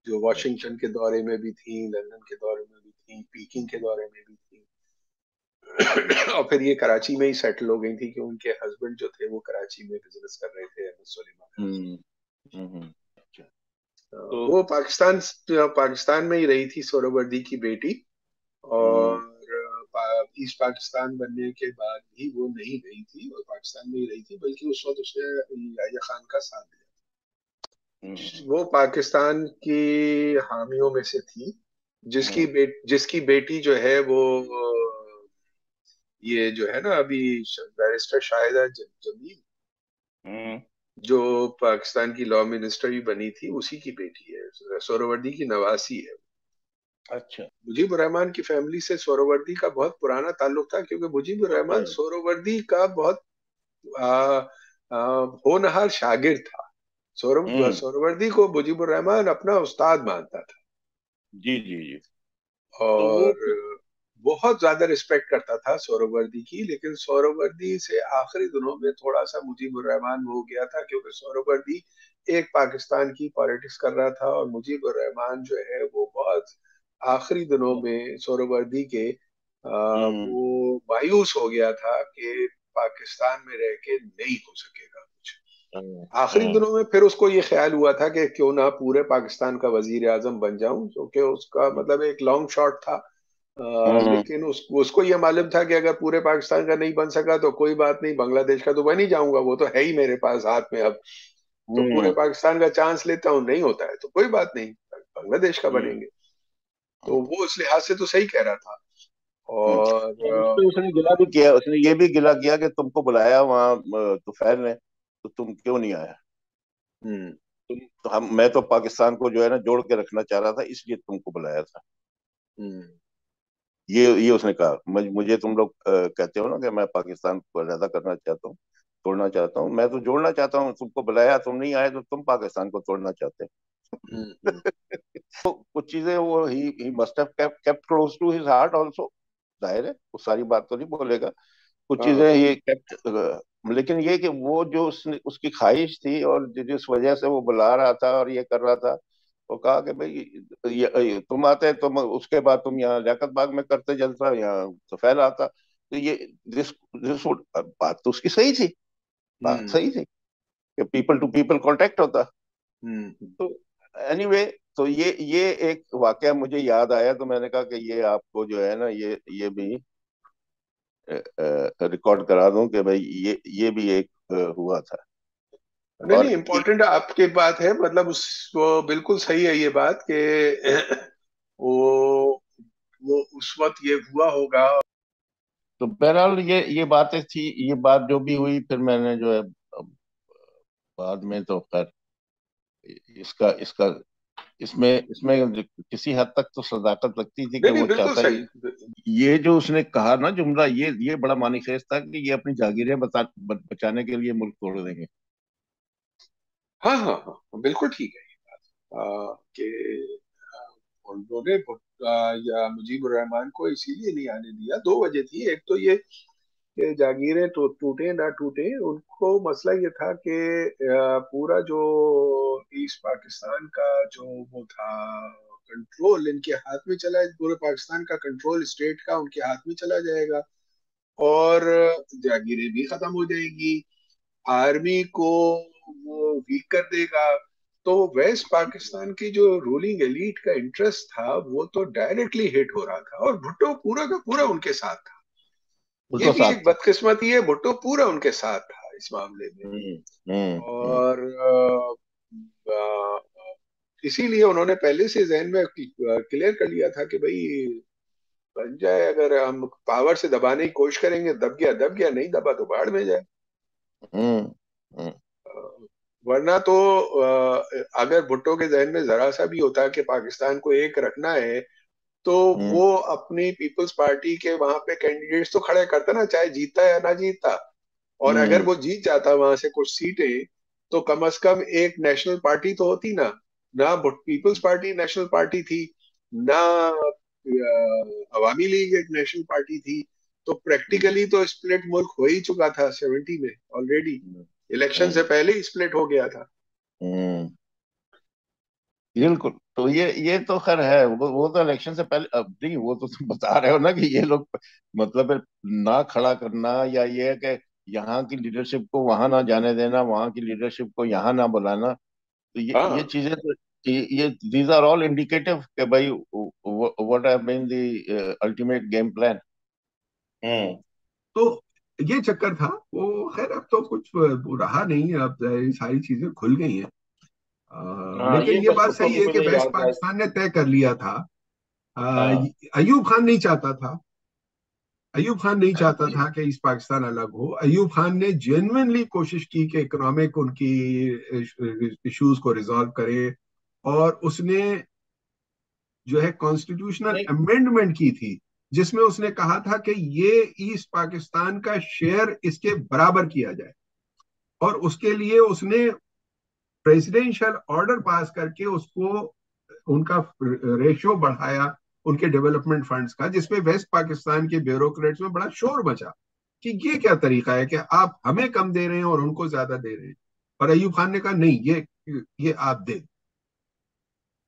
जो अच्छा। वॉशिंगटन के दौरे में भी थी, लंदन के दौरे में भी थी, पीकिंग के दौरे में भी थी। और फिर ये कराची में ही सेटल हो गई थी कि उनके हस्बैंड जो थे वो कराची में बिजनेस कर रहे थे, अहमद सुलेमान। हम्म। अच्छा। तो वो पाकिस्तान पाकिस्तान में ही रही थी सोहरावर्दी की बेटी। हम्म। और ईस्ट पाकिस्तान बनने के बाद भी वो नहीं गई थी और पाकिस्तान में ही रही थी, बल्कि उस वक्त उसने याहिया खान का साथ दिया। हम्म। वो पाकिस्तान की हामियों में से थी, हम्म। जिसकी बेटी जो है वो ये जो है ना अभी बैरिस्टर शाहिदा जमील, हम्म। जो पाकिस्तान की लॉ मिनिस्टर भी बनी थी, उसी की बेटी है, सोहरावर्दी की नवासी है। अच्छा। मुजीबुर रहमान की फैमिली से सोहरावर्दी का बहुत पुराना ताल्लुक था, क्योंकि मुजीबुर होता रहमान है। सोहरावर्दी का बहुत आ, आ, होनहार शागिर्द था। हम्म। सोहरावर्दी को मुजीबुर रहमान अपना उस्ताद मानता था जी जी जी। तो वो और बहुत ज्यादा रिस्पेक्ट करता था सोहरावर्दी की। लेकिन सोहरावर्दी से आखिरी दिनों में थोड़ा सा मुजीबुर रहमान हो गया था, क्योंकि सोहरावर्दी एक पाकिस्तान की पॉलिटिक्स कर रहा था और मुजीबुर रहमान जो है वो बहुत आखिरी दिनों में सोहरावर्दी के हम्म। वो मायूस हो गया था कि पाकिस्तान में रह के नहीं हो सकेगा कुछ। आखिरी दिनों में फिर उसको ये ख्याल हुआ था कि क्यों ना पूरे पाकिस्तान का वजीर आजम बन जाऊं, जो कि उसका मतलब एक लॉन्ग शॉट था। लेकिन उसको ये मालूम था कि अगर पूरे पाकिस्तान का नहीं बन सका तो कोई बात नहीं, बांग्लादेश का तो बन ही जाऊंगा, वो तो है ही मेरे पास हाथ में अब। तो पूरे पाकिस्तान का चांस लेता हूँ, नहीं होता है तो कोई बात नहीं, बांग्लादेश का बनेंगे। तो वो उस लिहाज से तो सही कह रहा था। और और उसने उसने गिला भी किया, उसने ये भी गिला किया कि तुमको बुलाया वहाँ तुफैल ने, तो तुम क्यों नहीं आया। हम्म तो मैं तो पाकिस्तान को जो है ना जोड़ के रखना चाह रहा था, इसलिए तुमको बुलाया था। हम्म ये उसने कहा, मुझे तुम लोग कहते हो ना कि मैं पाकिस्तान को अलहदा करना चाहता हूँ, तोड़ना चाहता हूँ, मैं तो जोड़ना चाहता हूँ। तुमको बुलाया, तुम नहीं आए, तो तुम पाकिस्तान को तोड़ना चाहते हो। हम्म तो कुछ चीजें वो ही must have kept close to his heart also. जाहिर है वो सारी बात तो नहीं बोलेगा, कुछ हाँ चीजें ये केप्ट। लेकिन ये कि वो जो उसकी ख्वाहिश थी और जिस वजह से वो बुला रहा था और ये कर रहा था, वो कहा कि भाई तुम आते, तुम उसके बाद तुम यहाँ लियाकत बाग में करते जलसा, यहाँ सफेद आता, तो ये दिस दिस बात तो उसकी सही थी, बात हम्म सही थी कि पीपल टू पीपल कांटेक्ट होता। हम्म तो एनीवे तो ये एक वाकया मुझे याद आया, तो मैंने कहा कि ये आपको जो है ना ये भी रिकॉर्ड करा दूं कि भाई ये भी एक हुआ था। नहीं नहीं, और इम्पोर्टेंट आपकी बात है, मतलब उस वो बिल्कुल सही है ये बात कि वो वो उस वक्त ये हुआ होगा। तो बहरहाल ये बातें थी, ये बात जो भी हुई, फिर मैंने जो है अब बाद में तो खैर इसका इसका इसमें इसमें किसी हद तक तो सदाकत लगती थी कि नहीं नहीं, वो बिल्कुल चाहता सही। ये जो उसने कहा ना जुमला, ये बड़ा मानीखेज था कि ये अपनी जागीरें बचाने के लिए मुल्क तोड़ देंगे। हाँ हाँ हाँ, बिल्कुल ठीक है। कि उन्होंने या मुजीबुर रहमान को इसीलिए नहीं आने दिया, दो वजह थी। एक तो ये कि जागीरें तो टूटे ना टूटे, उनको मसला ये था कि पूरा जो ईस्ट पाकिस्तान का जो वो था कंट्रोल इनके हाथ में चला, पूरे पाकिस्तान का कंट्रोल स्टेट का उनके हाथ में चला जाएगा, और जागीरें भी खत्म हो जाएगी, आर्मी को वो वीक कर देगा। तो वेस्ट पाकिस्तान की जो रूलिंग एलीट का इंटरेस्ट था वो तो डायरेक्टली हिट हो रहा था, और भुट्टो पूरा का पूरा उनके साथ था। ये भुट्टो भी साथ एक था। बदकिस्मती है, भुट्टो पूरा उनके साथ था इस मामले में। हम्म। और इसीलिए उन्होंने पहले से जहन में क्लियर कर लिया था कि भाई बन जाए, अगर हम पावर से दबाने की कोशिश करेंगे, दब गया, नहीं दबा तो बाढ़ में जाए। हम्म। हम्म। वरना तो अगर भुट्टो के जहन में जरा सा भी होता कि पाकिस्तान को एक रखना है, तो हम्म। वो अपनी पीपल्स पार्टी के वहां पे कैंडिडेट्स तो खड़े करता ना, चाहे जीतता या ना जीतता। और अगर हम्म। वो जीत जाता वहां से कुछ सीटें, तो कम से कम एक नेशनल पार्टी तो होती ना। ना पीपल्स पार्टी नेशनल पार्टी थी, ना अवामी लीग एक नेशनल पार्टी थी। तो प्रैक्टिकली तो स्प्लिट मुल्क हो ही चुका था 70 में ऑलरेडी, इलेक्शन से हम्म। पहले ही स्प्लिट हो गया था। हम्म। बिल्कुल। तो ये तो खैर है, वो तो इलेक्शन से पहले, अब नहीं, वो तो तुम बता रहे हो ना कि ये लोग मतलब है, ना खड़ा करना, या ये है कि यहाँ की लीडरशिप को वहां ना जाने देना, वहां की लीडरशिप को यहाँ ना बुलाना। तो ये हाँ चीजें तो ये दीज आर ऑल इंडिकेटिव कि भाई what have been the ultimate game plan. हम्म। तो ये चक्कर था वो। खैर अब तो कुछ वो रहा नहीं, अब ये सारी चीजें खुल गई हैं। हाँ, लेकिन ये ये बस बात भुट्टो सही की है कि मुझे वेस्ट याद है। पाकिस्तान ने तय कर लिया था। हाँ। अयूब खान नहीं चाहता था, अयूब खान नहीं चाहता था कि ईस्ट पाकिस्तान अलग हो। अयूब खान ने जेन्युइनली कोशिश की कि इकोनॉमिक उनकी इश्यूज को रिजॉल्व करे, और उसने जो है कॉन्स्टिट्यूशनल नहीं। अमेंडमेंट की थी, जिसमें उसने कहा था कि ये ईस्ट पाकिस्तान का शेयर इसके बराबर किया जाए। और उसके लिए उसने प्रेसिडेंशियल ऑर्डर पास करके उसको उनका रेशियो बढ़ाया उनके डेवलपमेंट फंड्स का, जिसमें वेस्ट पाकिस्तान के ब्यूरोक्रेट्स में बड़ा शोर मचा कि ये क्या तरीका है कि आप हमें कम दे रहे हैं और उनको ज्यादा दे रहे हैं। और अयूब खान ने कहा नहीं, ये आप दे।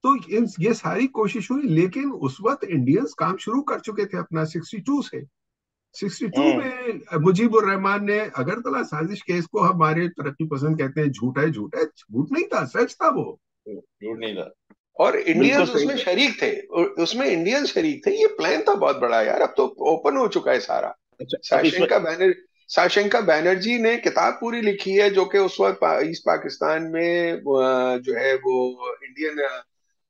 तो ये सारी कोशिश हुई, लेकिन उस वक्त इंडियंस काम शुरू कर चुके थे अपना 62 से। 62 में मुजीबुर रहमान ने अगरतला साजिश केस को हमारे तरक्की पसंद कहते हैं झूठ है, झूठ है, झूठ नहीं था, सच था वो। झूठ नहीं था। और इंडियंस बिल्कुल सही उसमें है। शरीक थे, उसमें इंडियंस शरीक थे। ये प्लान था बहुत बड़ा यार, अब तो ओपन हो चुका है सारा। अच्छा, अब इसमें साशंका बैनर्जी ने किताब पूरी लिखी है, जो कि उस वक्त ईस्ट पाकिस्तान में जो है वो इंडियन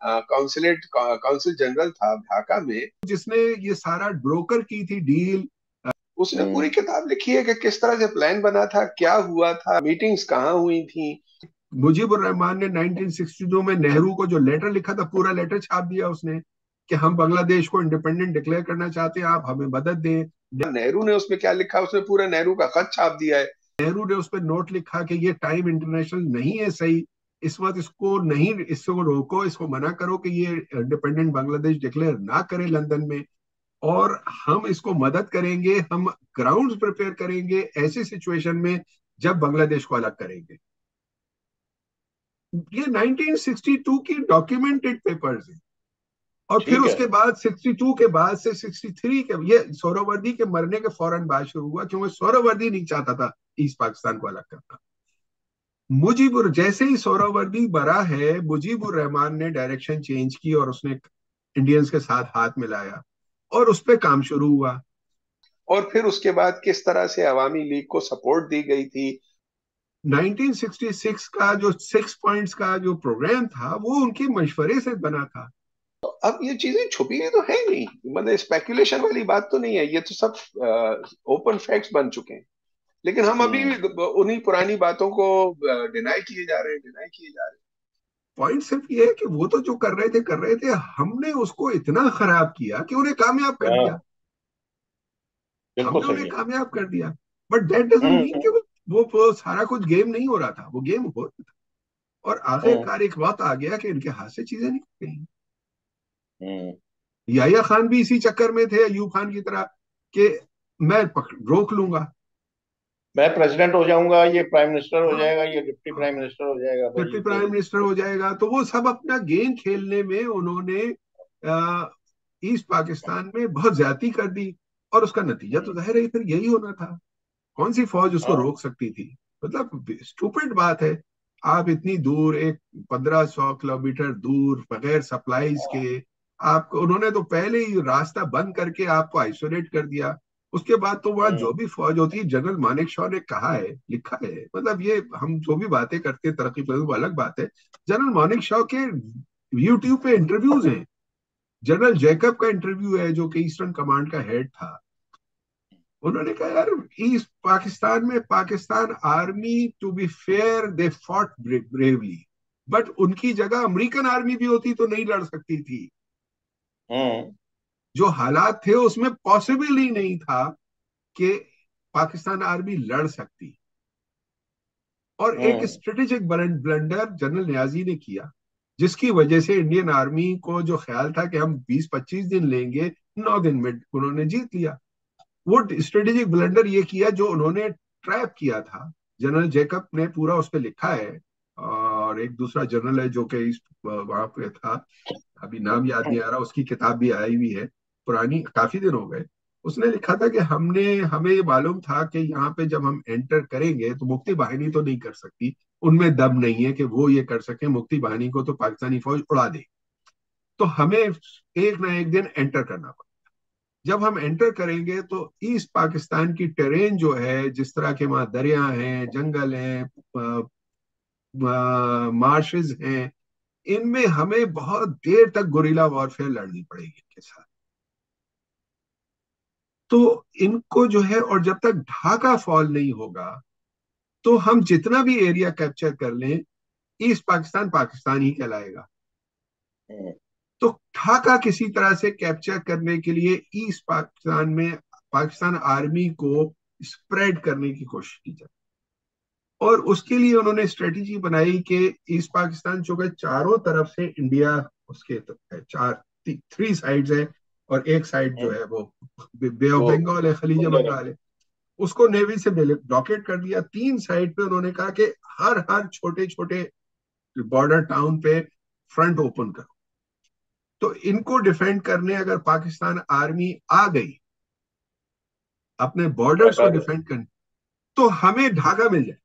काउंसिल जनरल था ढाका में, जिसने ये सारा ब्रोकर की थी डील। उसने पूरी किताब लिखी है कि किस तरह से प्लान बना था, क्या हुआ था, मीटिंग्स कहाँ हुई थी। मुजीबुर रहमान ने 1962 में नेहरू को जो लेटर लिखा था, पूरा लेटर छाप दिया उसने कि हम बांग्लादेश को इंडिपेंडेंट डिक्लेयर करना चाहते हैं, आप हमें मदद दें। नेहरू ने उसमें क्या लिखा, उसने पूरा नेहरू का खत छाप दिया है। नेहरू ने उस पर नोट लिखा कि ये टाइम इंटरनेशनल नहीं है सही, इस वक्त इसको नहीं, इसको रोको, इसको मना करो कि ये इंडिपेंडेंट बांग्लादेश डिक्लेयर ना करे लंदन में, और हम इसको मदद करेंगे, हम ग्राउंड्स प्रिपेयर करेंगे ऐसी सिचुएशन में जब बांग्लादेश को अलग करेंगे। ये 1962 की डॉक्यूमेंटेड पेपर्स है। और फिर ठीक है। उसके बाद 62 के बाद से 63 के, ये सोहरावर्दी के मरने के फौरन बाद शुरू हुआ, क्योंकि सोहरावर्दी नहीं चाहता था ईस्ट पाकिस्तान को अलग करना। मुजीबुर जैसे ही सोहरावर्दी बरा है, मुजीबुर रहमान ने डायरेक्शन चेंज की और उसने इंडियंस के साथ हाथ मिलाया और उस पर काम शुरू हुआ। और फिर उसके बाद किस तरह से अवामी लीग को सपोर्ट दी गई थी। 1966 का जो 6 पॉइंट्स का जो प्रोग्राम था वो उनके मशवरे से बना था। तो अब ये चीजें छुपी हुई तो है नहीं, मतलब स्पेकुलेशन वाली बात तो नहीं है, ये तो सब ओपन फैक्ट्स बन चुके हैं। लेकिन हम अभी भी उन्हीं पुरानी बातों को डिनाई किए जा रहे हैं, डिनाई किए जा रहे हैं। पॉइंट सिर्फ ये है कि वो तो जो कर रहे थे, हमने उसको इतना खराब किया कि उन्हें कामयाब कर दिया। बिल्कुल हमने सही उन्हें है। कामयाब कर दिया, बट दैट डजंट मीन कि वो सारा कुछ गेम नहीं हो रहा था, वो गेम हो रहा था। और आखिरकार एक वक्त आ गया कि इनके हाथ से चीजें निकल गई। याहिया खान भी इसी चक्कर में थे, अयूब खान की तरह, कि मैं रोक लूंगा, मैं प्रेसिडेंट हो जाऊंगा, ये प्राइम मिनिस्टर हो हाँ, जाएगा, ये डिप्टी हाँ, प्राइम मिनिस्टर हो जाएगा, डिप्टी भाई प्राइम मिनिस्टर हो जाएगा। तो वो सब अपना गेम खेलने में उन्होंने ईस्ट पाकिस्तान में बहुत ज्यादती कर दी, और उसका नतीजा तो जाहिर है फिर यही होना था। कौन सी फौज उसको हाँ। रोक सकती थी? मतलब स्टूपिड बात है। आप इतनी दूर, एक 1500 किलोमीटर दूर, बगैर सप्लाईज के, आपको उन्होंने तो पहले ही रास्ता बंद करके आपको आइसोलेट कर दिया। उसके बाद तो वहां जो भी फौज होती है, जनरल मानेक शॉ ने कहा है, लिखा है, मतलब ये हम जो भी बातें करते हैं तरक्की पसंद वो अलग बात है। जनरल मानेक शॉ के यूट्यूब पे इंटरव्यूज हैं। जनरल जैकब का इंटरव्यू है, जो कि ईस्टर्न कमांड का हेड था। उन्होंने कहा यार, ईस्ट पाकिस्तान में Pakistan army, to be fair, they fought bravely, but उनकी जगह अमेरिकन आर्मी भी होती तो नहीं लड़ सकती थी। जो हालात थे उसमें पॉसिबल ही नहीं था कि पाकिस्तान आर्मी लड़ सकती। और एक स्ट्रेटेजिक ब्लंडर जनरल नियाजी ने किया, जिसकी वजह से इंडियन आर्मी को जो ख्याल था कि हम 20-25 दिन लेंगे, 9 दिन में उन्होंने जीत लिया। वो स्ट्रेटेजिक ब्लंडर ये किया जो उन्होंने ट्रैप किया था। जनरल जैकब ने पूरा उस पर लिखा है, और एक दूसरा जनरल है जो कि इस वहां पे था, अभी नाम याद नहीं आ रहा, उसकी किताब भी आई हुई है, पुरानी, काफी दिन हो गए। उसने लिखा था कि हमें ये मालूम था कि यहाँ पे जब हम एंटर करेंगे तो मुक्ति बाहिनी तो नहीं कर सकती, उनमें दम नहीं है कि वो ये कर सके, मुक्ति बाहिनी को तो पाकिस्तानी फौज उड़ा दे, तो हमें एक ना एक दिन एंटर करना पड़ेगा। जब हम एंटर करेंगे तो ईस्ट पाकिस्तान की टेरेन जो है, जिस तरह के वहां दरिया हैं, जंगल हैं, मार्शेस हैं, इनमें हमें बहुत देर तक गुरिल्ला वॉरफेयर लड़नी पड़ेगी इनके साथ। तो इनको जो है, और जब तक ढाका फॉल नहीं होगा तो हम जितना भी एरिया कैप्चर कर लें, ईस्ट पाकिस्तान पाकिस्तान ही कहलाएगा। तो ढाका किसी तरह से कैप्चर करने के लिए ईस्ट पाकिस्तान में पाकिस्तान आर्मी को स्प्रेड करने की कोशिश की जाए, और उसके लिए उन्होंने स्ट्रेटेजी बनाई कि ईस्ट पाकिस्तान चूंकि चारों तरफ से इंडिया उसके चार 3 साइड्स है, और एक साइड जो है वो बे ऑफ बंगाल है, खलीज बंगाल है, उसको नेवी से ब्लॉकेट कर दिया। 3 साइड पे उन्होंने कहा कि हर हर छोटे छोटे बॉर्डर टाउन पे फ्रंट ओपन करो। तो इनको डिफेंड करने अगर पाकिस्तान आर्मी आ गई अपने बॉर्डर्स को ढाका डिफेंड करने, तो हमें ढाका मिल जाए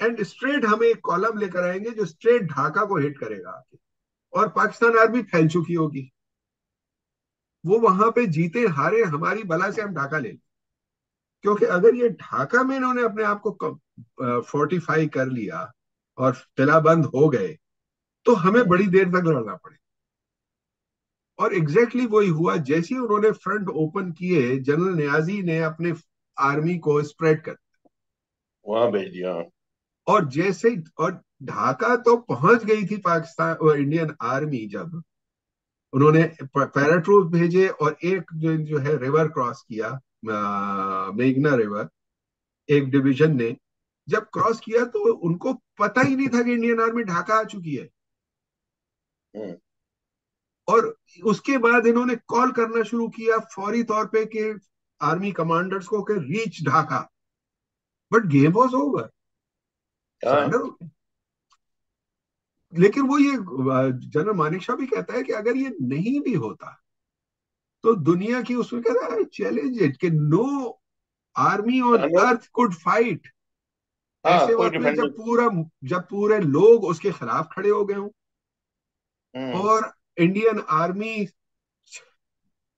एंड स्ट्रेट हमें एक कॉलम लेकर आएंगे जो स्ट्रेट ढाका को हिट करेगा आके, और पाकिस्तान आर्मी फैल चुकी होगी, वो वहां पे जीते हारे हमारी बला से हम ढाका ले लें। क्योंकि अगर ये ढाका में इन्होंने अपने आप को फोर्टिफाई कर लिया और किला बंद हो गए, तो हमें बड़ी देर तक लड़ना पड़े। और एग्जैक्टली वही हुआ, जैसे ही उन्होंने फ्रंट ओपन किए, जनरल नियाजी ने अपने आर्मी को स्प्रेड कर, वहां भेज दिया। और जैसे और ढाका तो पहुंच गई थी पाकिस्तान और इंडियन आर्मी, जब उन्होंने पैराट्रूप भेजे और एक जो है रिवर क्रॉस किया, मेघना रिवर, एक डिवीजन ने जब क्रॉस किया तो उनको पता ही नहीं था कि इंडियन आर्मी ढाका आ चुकी है। हम्म, और उसके बाद इन्होंने कॉल करना शुरू किया फौरी तौर पे कि आर्मी कमांडर्स को कि reach Dhaka, but game was over, हाँ, सरेंडर हो गए। लेकिन वो ये जनरल मानेकशॉ भी कहता है कि अगर ये नहीं भी होता तो दुनिया की, उसमें कहता है चैलेंज इट कि नो आर्मी ऑन हाँ, अर्थ कुड फाइट हाँ, ऐसे कोई वक्त में डिफेंड नहीं। जब पूरे लोग उसके खिलाफ खड़े हो गए हों, हम्म, और इंडियन आर्मी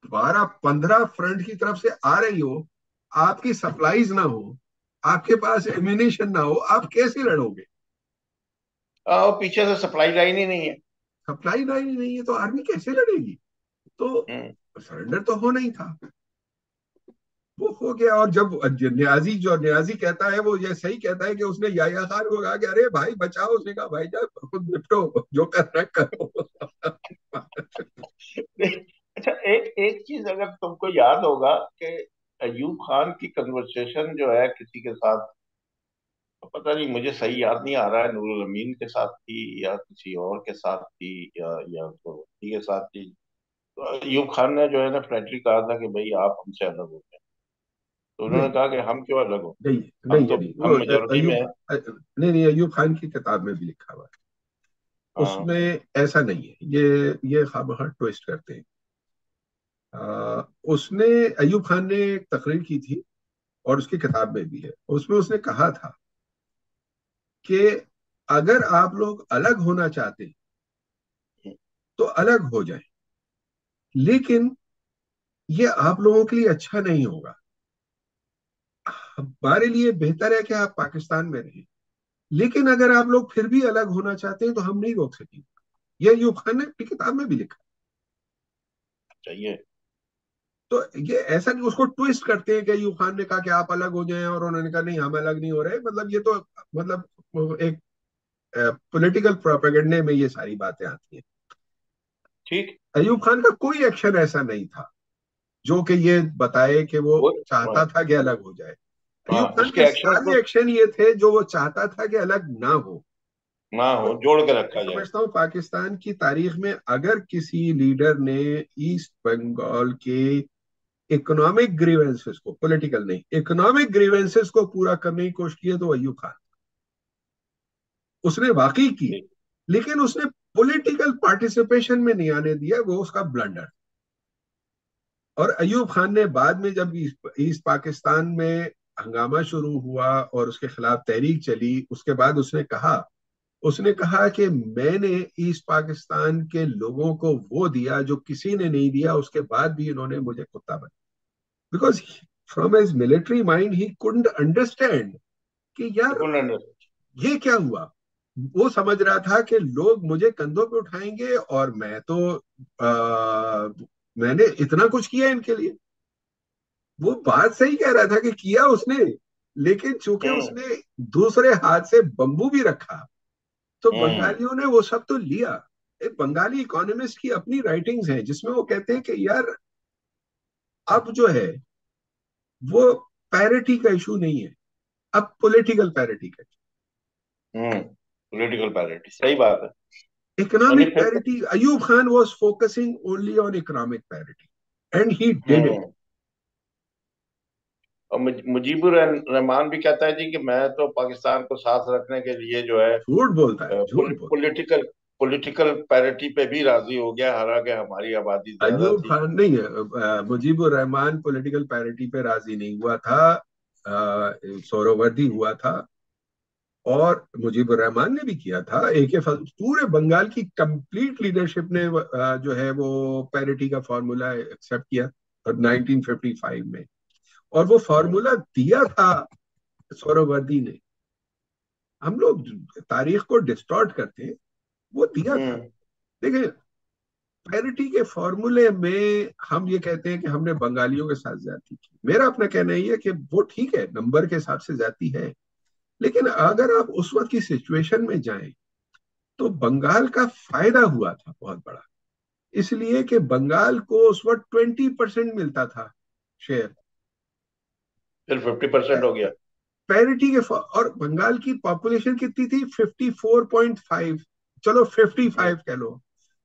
12-15 फ्रंट की तरफ से आ रही हो, आपकी सप्लाईज ना हो, आपके पास एम्यूनेशन ना हो, आप कैसे लड़ोगे? और पीछे से सप्लाई लाइन ही नहीं है। सप्लाई लाइन ही नहीं है तो आर्मी कैसे लड़ेगी? तो हम्म, सरेंडर तो होना ही था, वो हो गया। और जब न्याजी कहता है, वो ये सही कहता है कि उसने याया खान को कहा कि अरे भाई बचाओ, उसने कहा भाई जान खुद निपटो, जो करना है करो। अच्छा, एक एक चीज अगर तुमको याद होगा कि अयूब खान की कन्वर्सेशन जो है किसी के साथ, पता नहीं, मुझे सही याद नहीं आ रहा है, नूरुल अमीन के साथ थी या किसी और के साथ थी, या तो किसी के साथ थी। तो अयूब खान ने जो है ना फ्लैटली कहा था कि भाई आप हमसे अलग हो गए। तो उन्होंने नहीं कहा कि हम क्यों अलग हो, नहीं हम नहीं, तो ये नहीं, हम वो मेजोरिटी में अयूब हैं। नहीं नहीं, अयूब खान की किताब में भी लिखा हुआ है, हाँ, उसमें ऐसा नहीं है। ये खामखा ट्विस्ट करते हैं। उसने, अयूब खान ने एक तकरीर की थी और उसकी किताब में भी है, उसमें उसने कहा था कि अगर आप लोग अलग होना चाहते हैं तो अलग हो जाएं, लेकिन ये आप लोगों के लिए अच्छा नहीं होगा। हमारे लिए बेहतर है कि आप पाकिस्तान में रहें, लेकिन अगर आप लोग फिर भी अलग होना चाहते हैं तो हम नहीं रोक सकेंगे। ये अयूब खान ने अपनी किताब में भी लिखा। चाहिए। तो ये ऐसा नहीं, उसको ट्विस्ट करते हैं कि अयूब खान ने कहा कि आप अलग हो जाएं और उन्होंने कहा नहीं हम अलग नहीं हो रहे, मतलब ये तो, मतलब एक पॉलिटिकल प्रोपेगेंडे में ये सारी बातें आती हैं। ठीक। अयूब खान का कोई एक्शन ऐसा नहीं था जो कि ये बताए कि वो वो, चाहता हाँ, था कि अलग हो जाए। हाँ, अयूब खान उसके के एक्शन को सारे एक्शन ये थे जो वो चाहता था कि अलग ना हो। ना तो हो, जोड़ के मैं रखा जाए। समझता हूँ पाकिस्तान की तारीख में अगर किसी लीडर ने ईस्ट बंगाल के इकोनॉमिक ग्रीवेंसेस को, पॉलिटिकल नहीं, इकोनॉमिक ग्रीवेंसेस को पूरा करने की कोशिश की है तो अयूब खान, उसने वाकई की, ठीक। लेकिन उसने पॉलिटिकल पार्टिसिपेशन में नहीं आने दिया, वो उसका ब्लंडर। और अयूब खान ने बाद में जब ईस्ट पाकिस्तान में हंगामा शुरू हुआ और उसके खिलाफ तहरीक चली, उसके बाद उसने कहा कि मैंने ईस्ट पाकिस्तान के लोगों को वो दिया जो किसी ने नहीं दिया, उसके बाद भी इन्होंने मुझे कुत्ता बनाया। Because from his military mind he couldn't understand कि यार ये क्या हुआ। वो समझ रहा था कि लोग मुझे कंधों पे उठाएंगे और मैं तो मैंने इतना कुछ किया इनके लिए। वो बात सही कह रहा था कि किया उसने, लेकिन चूंकि हम्म, उसने दूसरे हाथ से बंबू भी रखा, तो हम्म, बंगालियों ने वो सब तो लिया। एक बंगाली इकोनॉमिस्ट की अपनी राइटिंग्स हैं जिसमें वो कहते हैं कि यार अब जो है वो पैरिटी का इशू नहीं है, अब पॉलिटिकल पैरिटी का। पॉलिटिकल पैरिटी, सही बात है। यानी इकोनॉमिक फिर तो, parity, Ayub Khan was focusing only on economic parity and he did it. हम्म, और मुजीबुर रहमान भी कहता है जी कि मैं तो पाकिस्तान को साथ रखने के लिए जो है झूठ बोलता है, झूठ बोलता पॉलिटिकल पॉलिटिकल पैरिटी पे भी राजी हो गया, हालांकि हमारी आबादी ज्यादा अयूब थी। खान नहीं है, मुजीबुर रहमान पॉलिटिकल पैरिटी पे राजी नहीं हुआ था, सोहरावर्दी हुआ था। और मुजीबुर रहमान ने भी किया था, पूरे बंगाल की कंप्लीट लीडरशिप ने जो है वो पैरिटी का फॉर्मूला एक्सेप्ट किया और 1955 में। और वो फॉर्मूला दिया था सोहरावर्दी ने। हम लोग तारीख को डिस्टॉर्ट करते हैं, वो दिया था। देखिए, पैरिटी के फॉर्मूले में हम ये कहते हैं कि हमने बंगालियों के साथ ज्यादती की। मेरा अपना कहना ये है कि वो ठीक है, नंबर के हिसाब से ज्यादती है, लेकिन अगर आप उस वक्त की सिचुएशन में जाएं तो बंगाल का फायदा हुआ था बहुत बड़ा, इसलिए कि बंगाल को उस वक्त 20% मिलता था शेयर, फिर 50% हो गया। पैरिटी के और बंगाल की पॉपुलेशन कितनी थी? 54.5, चलो 55 कह लो।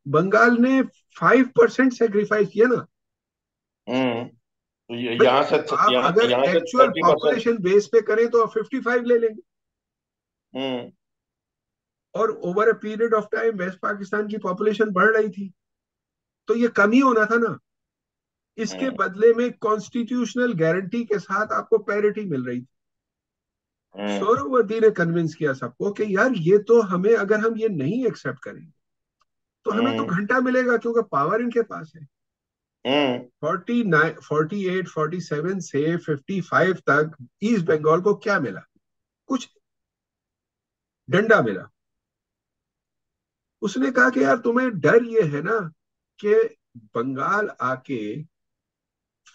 बंगाल ने 5% सेक्रीफाइस किया ना तो भाई। यहाँ से आप अगर यहाँ से एक्चुअल 30%। पॉपुलेशन बेस पे करें तो आप 55 ले लेंगे। हम्म और over a period of time west Pakistan की पॉपुलेशन बढ़ रही थी, तो ये कम ही होना था ना। इसके हम्म बदले में कॉन्स्टिट्यूशनल गारंटी के साथ आपको पैरिटी मिल रही थी। सोहरावर्दी ने कन्विंस किया सबको कि यार ये तो हमें, अगर हम ये नहीं एक्सेप्ट करेंगे तो हमें तो घंटा मिलेगा, क्योंकि पावर इनके पास है। 49, 48, 47 से 55 तक ईस्ट बंगाल को क्या मिला? कुछ डंडा मिला। उसने कहा कि यार तुम्हें डर ये है ना कि बंगाल आके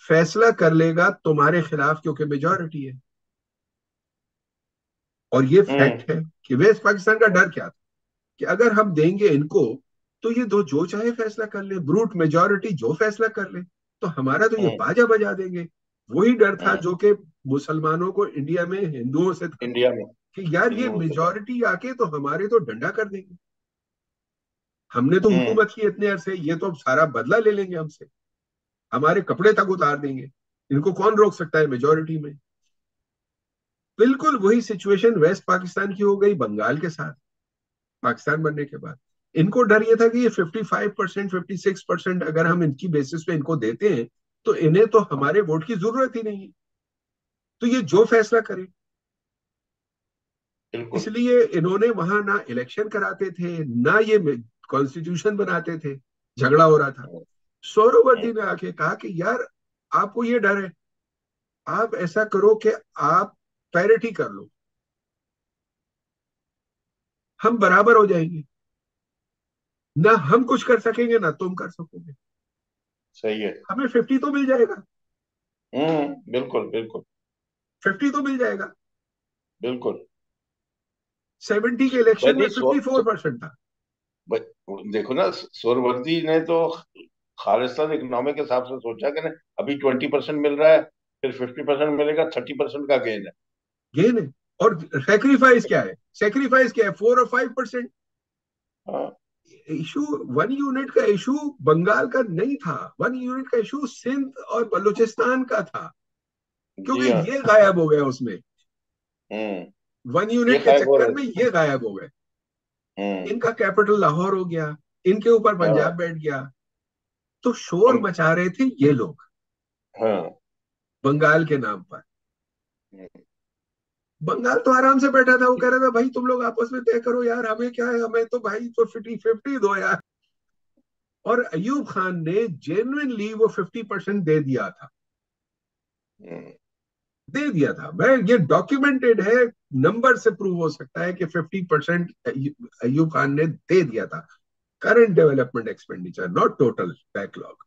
फैसला कर लेगा तुम्हारे खिलाफ, क्योंकि मेजॉरिटी है। और ये फैक्ट है कि वेस्ट पाकिस्तान का डर क्या था कि अगर हम देंगे इनको तो ये दो जो चाहे फैसला कर ले, ब्रूट मेजॉरिटी जो फैसला कर ले, तो हमारा तो ये बाजा बजा देंगे। वही डर था जो कि मुसलमानों को इंडिया में हिंदुओं से था, इंडिया में कि यार ये मेजॉरिटी आके तो हमारे तो डंडा कर देंगे। हमने तो हुकूमत की इतने अरसे, ये तो अब सारा बदला ले लेंगे हमसे, हमारे कपड़े तक उतार देंगे। इनको कौन रोक सकता है मेजॉरिटी में? बिल्कुल वही सिचुएशन वेस्ट पाकिस्तान की हो गई बंगाल के साथ, पाकिस्तान बनने के बाद। इनको डर ये था कि ये 55%, 56% अगर हम इनकी बेसिस पे इनको देते हैं तो इन्हें तो हमारे वोट की जरूरत ही नहीं है, तो ये जो फैसला करे। इसलिए इन्होंने वहां ना इलेक्शन कराते थे, ना ये कॉन्स्टिट्यूशन बनाते थे, झगड़ा हो रहा था। सोहरावर्दी ने आके कहा कि यार आपको ये डर है, आप ऐसा करो कि आप पैरिटी कर लो, हम बराबर हो जाएंगे, ना हम कुछ कर सकेंगे ना तुम कर सकोगे, सही है। हमें 50 तो मिल जाएगा। बिल्कुल बिल्कुल 50 तो मिल जाएगा। बिल्कुल 70 के इलेक्शन में भाई 54% था। देखो ना, सोहरावर्दी ने तो खालिस्तान इकोनॉमिक के हिसाब से सोचा कि ना, अभी 20% मिल रहा है, फिर 50% मिलेगा, 30% का गेन है। गेन है। और सेक्रीफाइस क्या है? सेक्रीफाइस क्या है? 4 और 5%। हाँ इशू 1 यूनिट का इशू बंगाल का नहीं था, 1 यूनिट का इशू सिंध और बलूचिस्तान का था, क्योंकि जी हाँ। ये गायब हो गया उसमें। हम्म 1 यूनिट के गायब हो चक्कर रहा में ये गायब हो गए। है। इनका कैपिटल लाहौर हो गया, इनके ऊपर हाँ पंजाब बैठ गया, तो शोर हम मचा रहे थे ये लोग हाँ बंगाल के नाम पर। बंगाल तो आराम से बैठा था, वो कह रहा था भाई तुम लोग आपस में तय करो यार, हमें क्या है, हमें तो भाई तो 50-50 दो यार। और अयूब खान ने जेन्युइनली वो 50% दे दिया था, हम्म, दे दिया था। मैं, ये डॉक्यूमेंटेड है, नंबर से प्रूव हो सकता है कि 50% अयूब खान ने दे दिया था। Current development expenditure, not total backlog.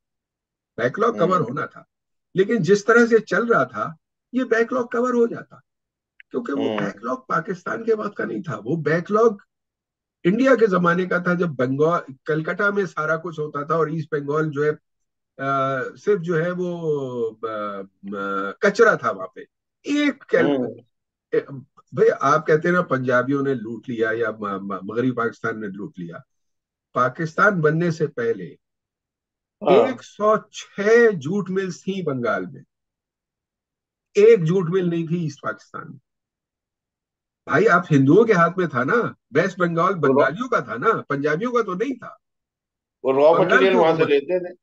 Backlog cover होना था, लेकिन जिस तरह से चल रहा था ये बैकलॉग कवर हो जाता, क्योंकि वो बैकलॉग पाकिस्तान के बाद का नहीं था, वो बैकलॉग इंडिया के जमाने का था, जब बंगाल कलकत्ता में सारा कुछ होता था और ईस्ट बंगाल जो है सिर्फ जो है वो कचरा था वहां पे। एक भाई आप कहते हैं ना पंजाबियों ने लूट लिया या मगरबी पाकिस्तान ने लूट लिया, पाकिस्तान बनने से पहले हाँ 106 जूट मिल्स थी बंगाल में, एक जूट मिल नहीं थी ईस्ट पाकिस्तान में। भाई आप हिंदुओं के हाथ में था ना, वेस्ट बंगाल वो रॉ बंगालियों का था ना, पंजाबियों का तो नहीं था। वो रॉ बंगाल मटेरियल की वहां से हुकूमत, लेते थे,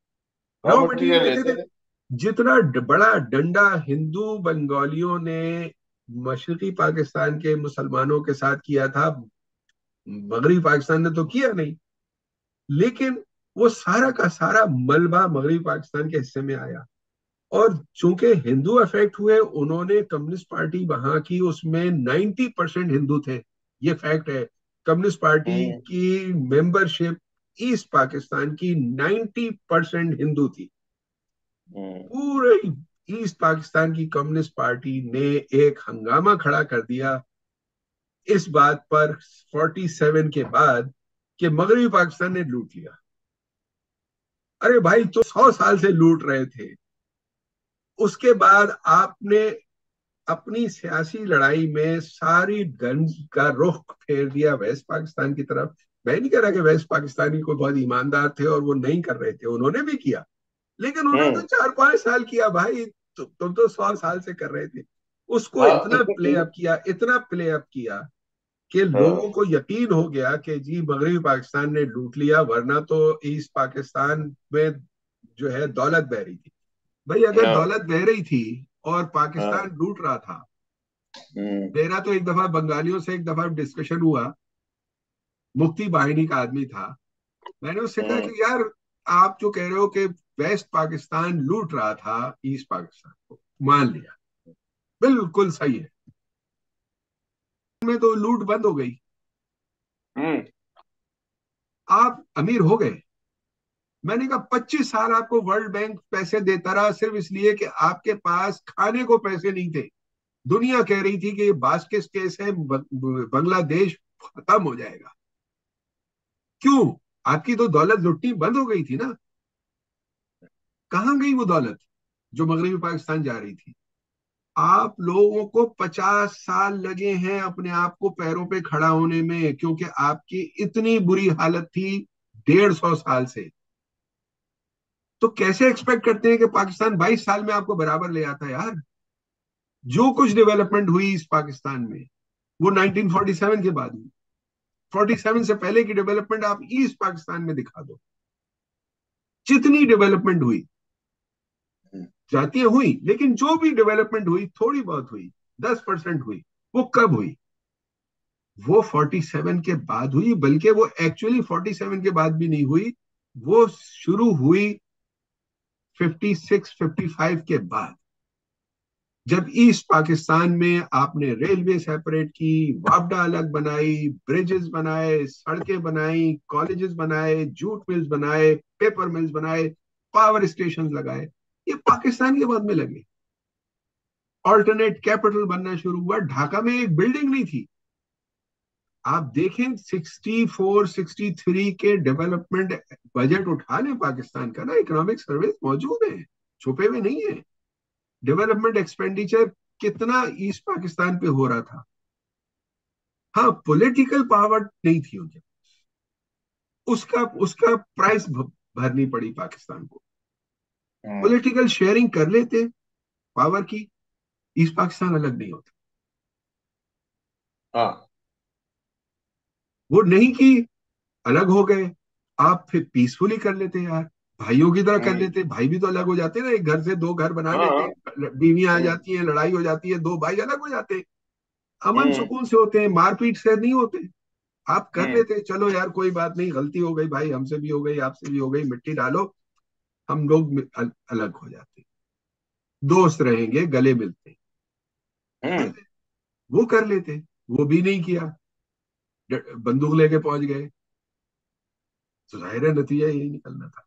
रॉ रॉ मटेरियल मटेरियल लेते लेते थे। थे। जितना बड़ा डंडा हिंदू बंगालियों ने मशरकी पाकिस्तान के मुसलमानों के साथ किया था, मगरबी पाकिस्तान ने तो किया नहीं। लेकिन वो सारा का सारा मलबा मगरबी पाकिस्तान के हिस्से में आया। और चूंकि हिंदू अफेक्ट हुए, उन्होंने कम्युनिस्ट पार्टी वहां की, उसमें 90% हिंदू थे, ये फैक्ट है। कम्युनिस्ट पार्टी हम्म। की मेंबरशिप ईस्ट पाकिस्तान की 90% हिंदू थी। हम्म। पूरे ईस्ट पाकिस्तान की कम्युनिस्ट पार्टी ने एक हंगामा खड़ा कर दिया इस बात पर 47 के बाद कि मगरबी पाकिस्तान ने लूट लिया। अरे भाई, तो 100 साल से लूट रहे थे। उसके बाद आपने अपनी सियासी लड़ाई में सारी गंज का रुख फेर दिया वेस्ट पाकिस्तान की तरफ। मैं नहीं कह रहा कि वेस्ट पाकिस्तानी को बहुत ईमानदार थे और वो नहीं कर रहे थे, उन्होंने भी किया। लेकिन उन्होंने तो हम्म। 4-5 साल किया भाई। तुम तो 100 साल से कर रहे थे। उसको हाँ इतना प्ले अप किया, इतना प्ले अप किया कि लोगों हाँ को यकीन हो गया कि जी मगरबी पाकिस्तान ने लूट लिया, वरना तो ईस्ट पाकिस्तान में जो है दौलत बह रही थी। भाई अगर हाँ दौलत बह रही थी और हाँ। पाकिस्तान लूट रहा था। हम्म। मेरा तो एक दफा बंगालियों से एक दफा डिस्कशन हुआ, मुक्ति वाहिनी का आदमी था। मैंने उससे कहा हम्म। कि यार, आप जो कह रहे हो कि वेस्ट पाकिस्तान लूट रहा था ईस्ट पाकिस्तान को, मान लिया, बिल्कुल सही है। में तो लूट बंद हो गई, हम्म। आप अमीर हो गए। मैंने कहा 25 साल आपको वर्ल्ड बैंक पैसे देता रहा सिर्फ इसलिए कि आपके पास खाने को पैसे नहीं थे। दुनिया कह रही थी कि ये बास्केट केस है, बांग्लादेश खत्म हो जाएगा। क्यों? आपकी तो दौलत लुटनी बंद हो गई थी ना। कहाँ गई वो दौलत जो मगरबी पाकिस्तान जा रही थी? आप लोगों को 50 साल लगे हैं अपने आप को पैरों पे खड़ा होने में, क्योंकि आपकी इतनी बुरी हालत थी 150 साल से। तो कैसे एक्सपेक्ट करते हैं कि पाकिस्तान 22 साल में आपको बराबर ले आता है यार? जो कुछ डेवलपमेंट हुई इस पाकिस्तान में, वो 1947 के बाद हुई। 47 से पहले की डेवलपमेंट आप ईस्ट पाकिस्तान में दिखा दो। जितनी डेवलपमेंट हुई, जातियां हुई, लेकिन जो भी डेवलपमेंट हुई थोड़ी बहुत हुई, 10% हुई। वो कब हुई? वो 47 के बाद हुई, बल्कि वो एक्चुअली 47 के बाद भी नहीं हुई। वो शुरू हुई 56-55 के बाद, जब ईस्ट पाकिस्तान में आपने रेलवे सेपरेट की, वापडा अलग बनाई, ब्रिजेस बनाए, सड़कें बनाई, कॉलेजेस बनाए, जूट मिल्स बनाए, पेपर मिल्स बनाए, पावर स्टेशन लगाए। ये पाकिस्तान के बाद में लगे। ऑल्टरनेट कैपिटल बनना शुरू हुआ। ढाका में एक बिल्डिंग नहीं थी। आप देखें 64-63 के डेवलपमेंट बजट उठा लें पाकिस्तान का ना, इकोनॉमिक सर्विस मौजूद है, छुपे हुए नहीं है। डेवलपमेंट एक्सपेंडिचर कितना ईस्ट पाकिस्तान पे हो रहा था। हाँ, पॉलिटिकल पावर नहीं थी उनके, उसका उसका प्राइस भरनी पड़ी पाकिस्तान को। हम्म। पॉलिटिकल शेयरिंग कर लेते पावर की, ईस्ट पाकिस्तान अलग नहीं होता। हाँ। वो नहीं की, अलग हो गए। आप फिर पीसफुली कर लेते यार, भाइयों की तरह कर हम्म। लेते। भाई भी तो अलग हो जाते हैं ना, एक घर से दो घर बना हाँ लेते हाँ। हैं, बीवियां आ हम्म। जाती हैं, लड़ाई हो जाती है, दो भाई अलग हो जाते हैं। अमन हम्म। सुकून से होते हैं, मारपीट से नहीं होते। आप कर हम्म। लेते, चलो यार कोई बात नहीं, गलती हो गई भाई, हमसे भी हो गई, आपसे भी हो गई, मिट्टी डालो, हम लोग अलग हो जाते, दोस्त रहेंगे, गले मिलते, हम्म। वो कर लेते। वो भी नहीं किया, बंदूक लेके पहुंच गए, तो जाहिर है नतीजा यही निकलना था।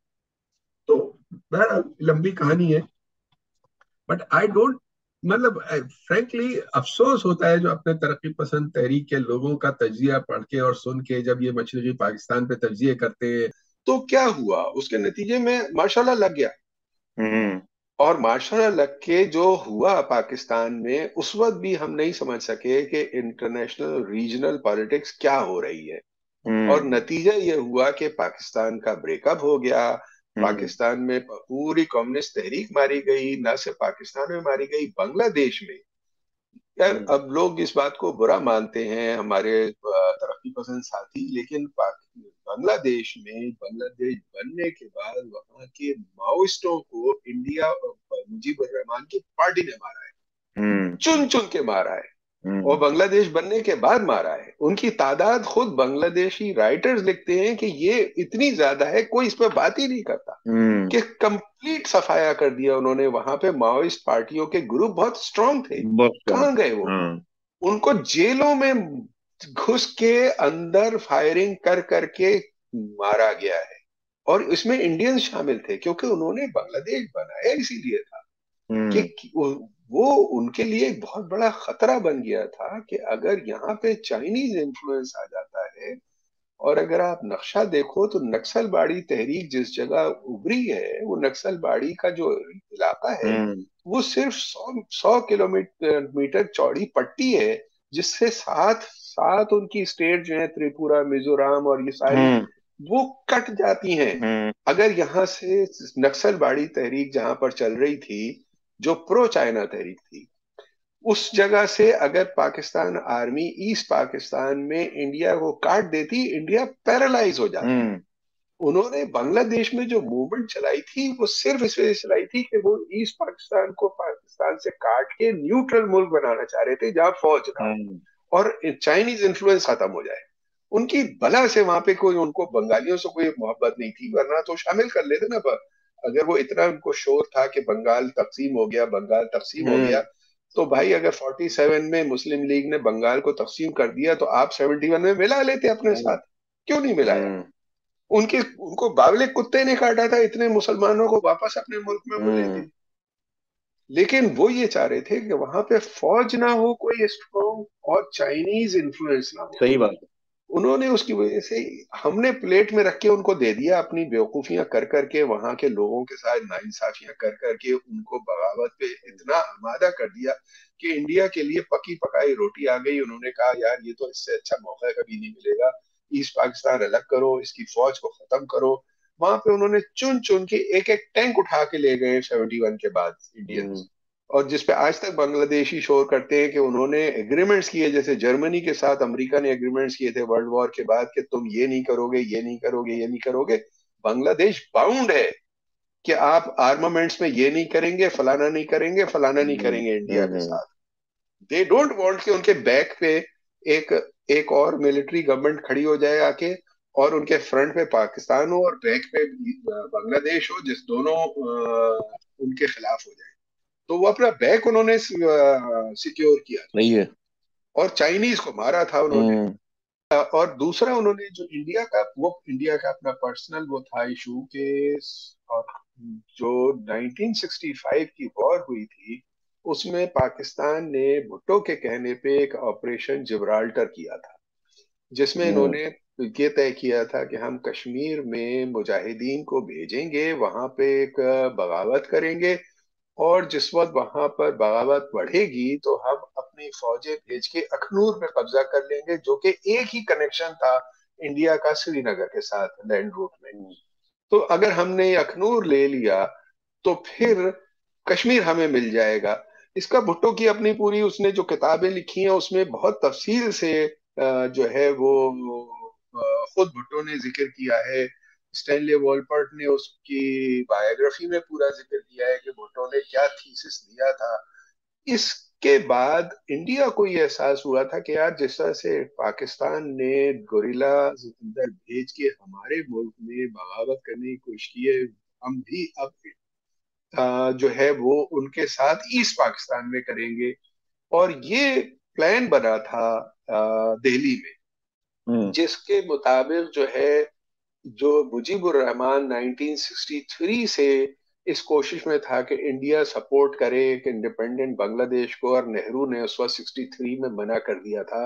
तो बहरहाल लंबी कहानी है, बट आई डोंट, मतलब फ्रैंकली अफसोस होता है जो अपने तरक्की पसंद तहरीक के लोगों का तजिया पढ़ के और सुन के, जब ये मशरकी पाकिस्तान पे तजिए करते हैं। तो क्या हुआ उसके नतीजे में? माशाल्लाह लग गया। हम्म। और माशाल्लाह लग के जो हुआ पाकिस्तान में, उस वक्त भी हम नहीं समझ सके कि इंटरनेशनल रीजनल पॉलिटिक्स क्या हो रही है। और हम्म। नतीजा ये हुआ कि पाकिस्तान का ब्रेकअप हो गया। हम्म। पाकिस्तान में पूरी कम्युनिस्ट तहरीक मारी गई, न सिर्फ पाकिस्तान में मारी गई, बांग्लादेश में यार अब लोग इस बात को बुरा मानते हैं हमारे तरक्की पसंद साथी, लेकिन बांग्लादेश बनने के बाद वहां के माओइस्टों को इंडिया मुजीबुर रहमान की पार्टी ने मारा है, चुन चुन के मारा है। और बांग्लादेश बनने के बाद मारा है। उनकी तादाद खुद बांग्लादेशी राइटर्स लिखते हैं कि ये इतनी ज्यादा है, कोई इस पर बात ही नहीं करता, कि कंप्लीट सफाया कर दिया उन्होंने। वहां पे माओइस्ट पार्टियों के ग्रुप बहुत स्ट्रांग थे, कहाँ गए वो? उनको जेलों में घुस के अंदर फायरिंग कर करके मारा गया है। और इसमें इंडियंस शामिल थे, क्योंकि उन्होंने बांग्लादेश बनाया इसीलिए था कि वो उनके लिए एक बहुत बड़ा खतरा बन गया था कि अगर यहाँ पे चाइनीज इन्फ्लुएंस आ जाता है। और अगर आप नक्शा देखो तो नक्सलबाड़ी तहरीक जिस जगह उभरी है, वो नक्सलबाड़ी का जो इलाका है वो सिर्फ 100 किलोमीटर चौड़ी पट्टी है, जिससे सात सात उनकी स्टेट जो है, त्रिपुरा, मिजोरम और ये सारी वो कट जाती हैं। अगर यहाँ से नक्सलबाड़ी तहरीक जहां पर चल रही थी, जो प्रो चाइना तहरीक थी, उस जगह से अगर पाकिस्तान आर्मी ईस्ट पाकिस्तान में इंडिया को काट देती, इंडिया पैरालाइज हो जाती। उन्होंने बांग्लादेश में जो मूवमेंट चलाई थी वो सिर्फ इस वजह से चलाई थी कि वो ईस्ट पाकिस्तान को पाकिस्तान से काट के न्यूट्रल मुल्क बनाना चाह रहे थे, जहां फौज ना और चाइनीज इन्फ्लुएंस खत्म हो जाए। उनकी भला से वहां पे कोई, उनको बंगालियों से कोई मोहब्बत नहीं थी, वरना तो शामिल कर लेते ना। अगर वो इतना उनको शोर था कि बंगाल तकसीम हो गया, बंगाल तकसीम हो गया, तो भाई अगर 47 में मुस्लिम लीग ने बंगाल को तकसीम कर दिया तो आप 71 में मिला लेते अपने साथ, क्यों नहीं मिलाया? उनको बावले कुत्ते ने काटा था, इतने मुसलमानों को वापस अपने मुल्क में वो लेते। लेकिन वो ये चाह रहे थे कि वहां पे फौज ना हो कोई स्ट्रॉन्ग, और चाइनीज इन्फ्लुएंस ना हो। सही बात। उन्होंने उसकी वजह से, हमने प्लेट में रख के उनको दे दिया, अपनी बेवकूफियां कर करके, वहां के लोगों के साथ नाइंसाफियां कर करके उनको बगावत पे इतना आमादा कर दिया कि इंडिया के लिए पकी पकाई रोटी आ गई। उन्होंने कहा यार ये तो इससे अच्छा मौका कभी नहीं मिलेगा, ईस्ट पाकिस्तान अलग करो, इसकी फौज को खत्म करो। वहां पे उन्होंने चुन चुन के एक एक टैंक उठा के ले गए 71 के बाद इंडियंस। और जिसपे आज तक बांग्लादेशी शोर करते हैं कि उन्होंने एग्रीमेंट्स किए, जैसे जर्मनी के साथ अमेरिका ने एग्रीमेंट्स किए थे वर्ल्ड वॉर के बाद, कि तुम ये नहीं करोगे, ये नहीं करोगे, ये नहीं करोगे। बांग्लादेश बाउंड है कि आप आर्मामेंट्स में ये नहीं करेंगे, फलाना नहीं करेंगे, फलाना नहीं करेंगे इंडिया के साथ। दे डोंट वांट कि उनके बैक पे एक एक और मिलिट्री गवर्नमेंट खड़ी हो जाए आके, और उनके फ्रंट पे पाकिस्तान हो और बैक पे बांग्लादेश हो, जिस दोनों उनके खिलाफ हो जाए। तो वो अपना बैक उन्होंने सिक्योर किया, नहीं है, और चाइनीज को मारा था उन्होंने। और दूसरा उन्होंने जो इंडिया का अपना पर्सनल वो था इशू के, और जो 1965 की वॉर हुई थी, उसमें पाकिस्तान ने भुट्टो के कहने पे एक ऑपरेशन जिब्राल्टर किया था, जिसमें इन्होंने ये तय किया था कि हम कश्मीर में मुजाहिदीन को भेजेंगे, वहां पे एक बगावत करेंगे, और जिस वक्त वहां पर बगावत बढ़ेगी तो हम अपनी फौजें भेज के अखनूर पे कब्जा कर लेंगे, जो कि एक ही कनेक्शन था इंडिया का श्रीनगर के साथ लैंड रूट में। तो अगर हमने अखनूर ले लिया तो फिर कश्मीर हमें मिल जाएगा। इसका भुट्टो की अपनी पूरी, उसने जो किताबें लिखी हैं उसमें बहुत तफसील से जो है वो खुद भुट्टो ने जिक्र किया है। स्टैनले वॉलपर्ट ने उसकी बायोग्राफी में पूरा जिक्र किया है कि भुट्टो ने क्या थीसिस दिया था। इसके बाद इंडिया को ये एहसास हुआ था कि यार जिस तरह से पाकिस्तान ने गोरिल्ला अंदर भेज के हमारे मुल्क में बगावत करने की कोशिश की है, हम भी अब जो है वो उनके साथ ईस्ट पाकिस्तान में करेंगे। और ये प्लान बना था दिल्ली में, जिसके मुताबिक जो है, जो मुजीबुर रहमान 1963 से इस कोशिश में था कि इंडिया सपोर्ट करे एक इंडिपेंडेंट बांग्लादेश को, और नेहरू ने उस वक्त 63 में मना कर दिया था।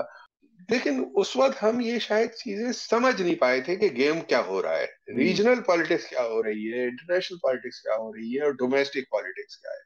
लेकिन उस वक्त हम ये शायद चीजें समझ नहीं पाए थे कि गेम क्या हो रहा है, रीजनल पॉलिटिक्स क्या हो रही है, इंटरनेशनल पॉलिटिक्स क्या हो रही है, और डोमेस्टिक पॉलिटिक्स क्या है।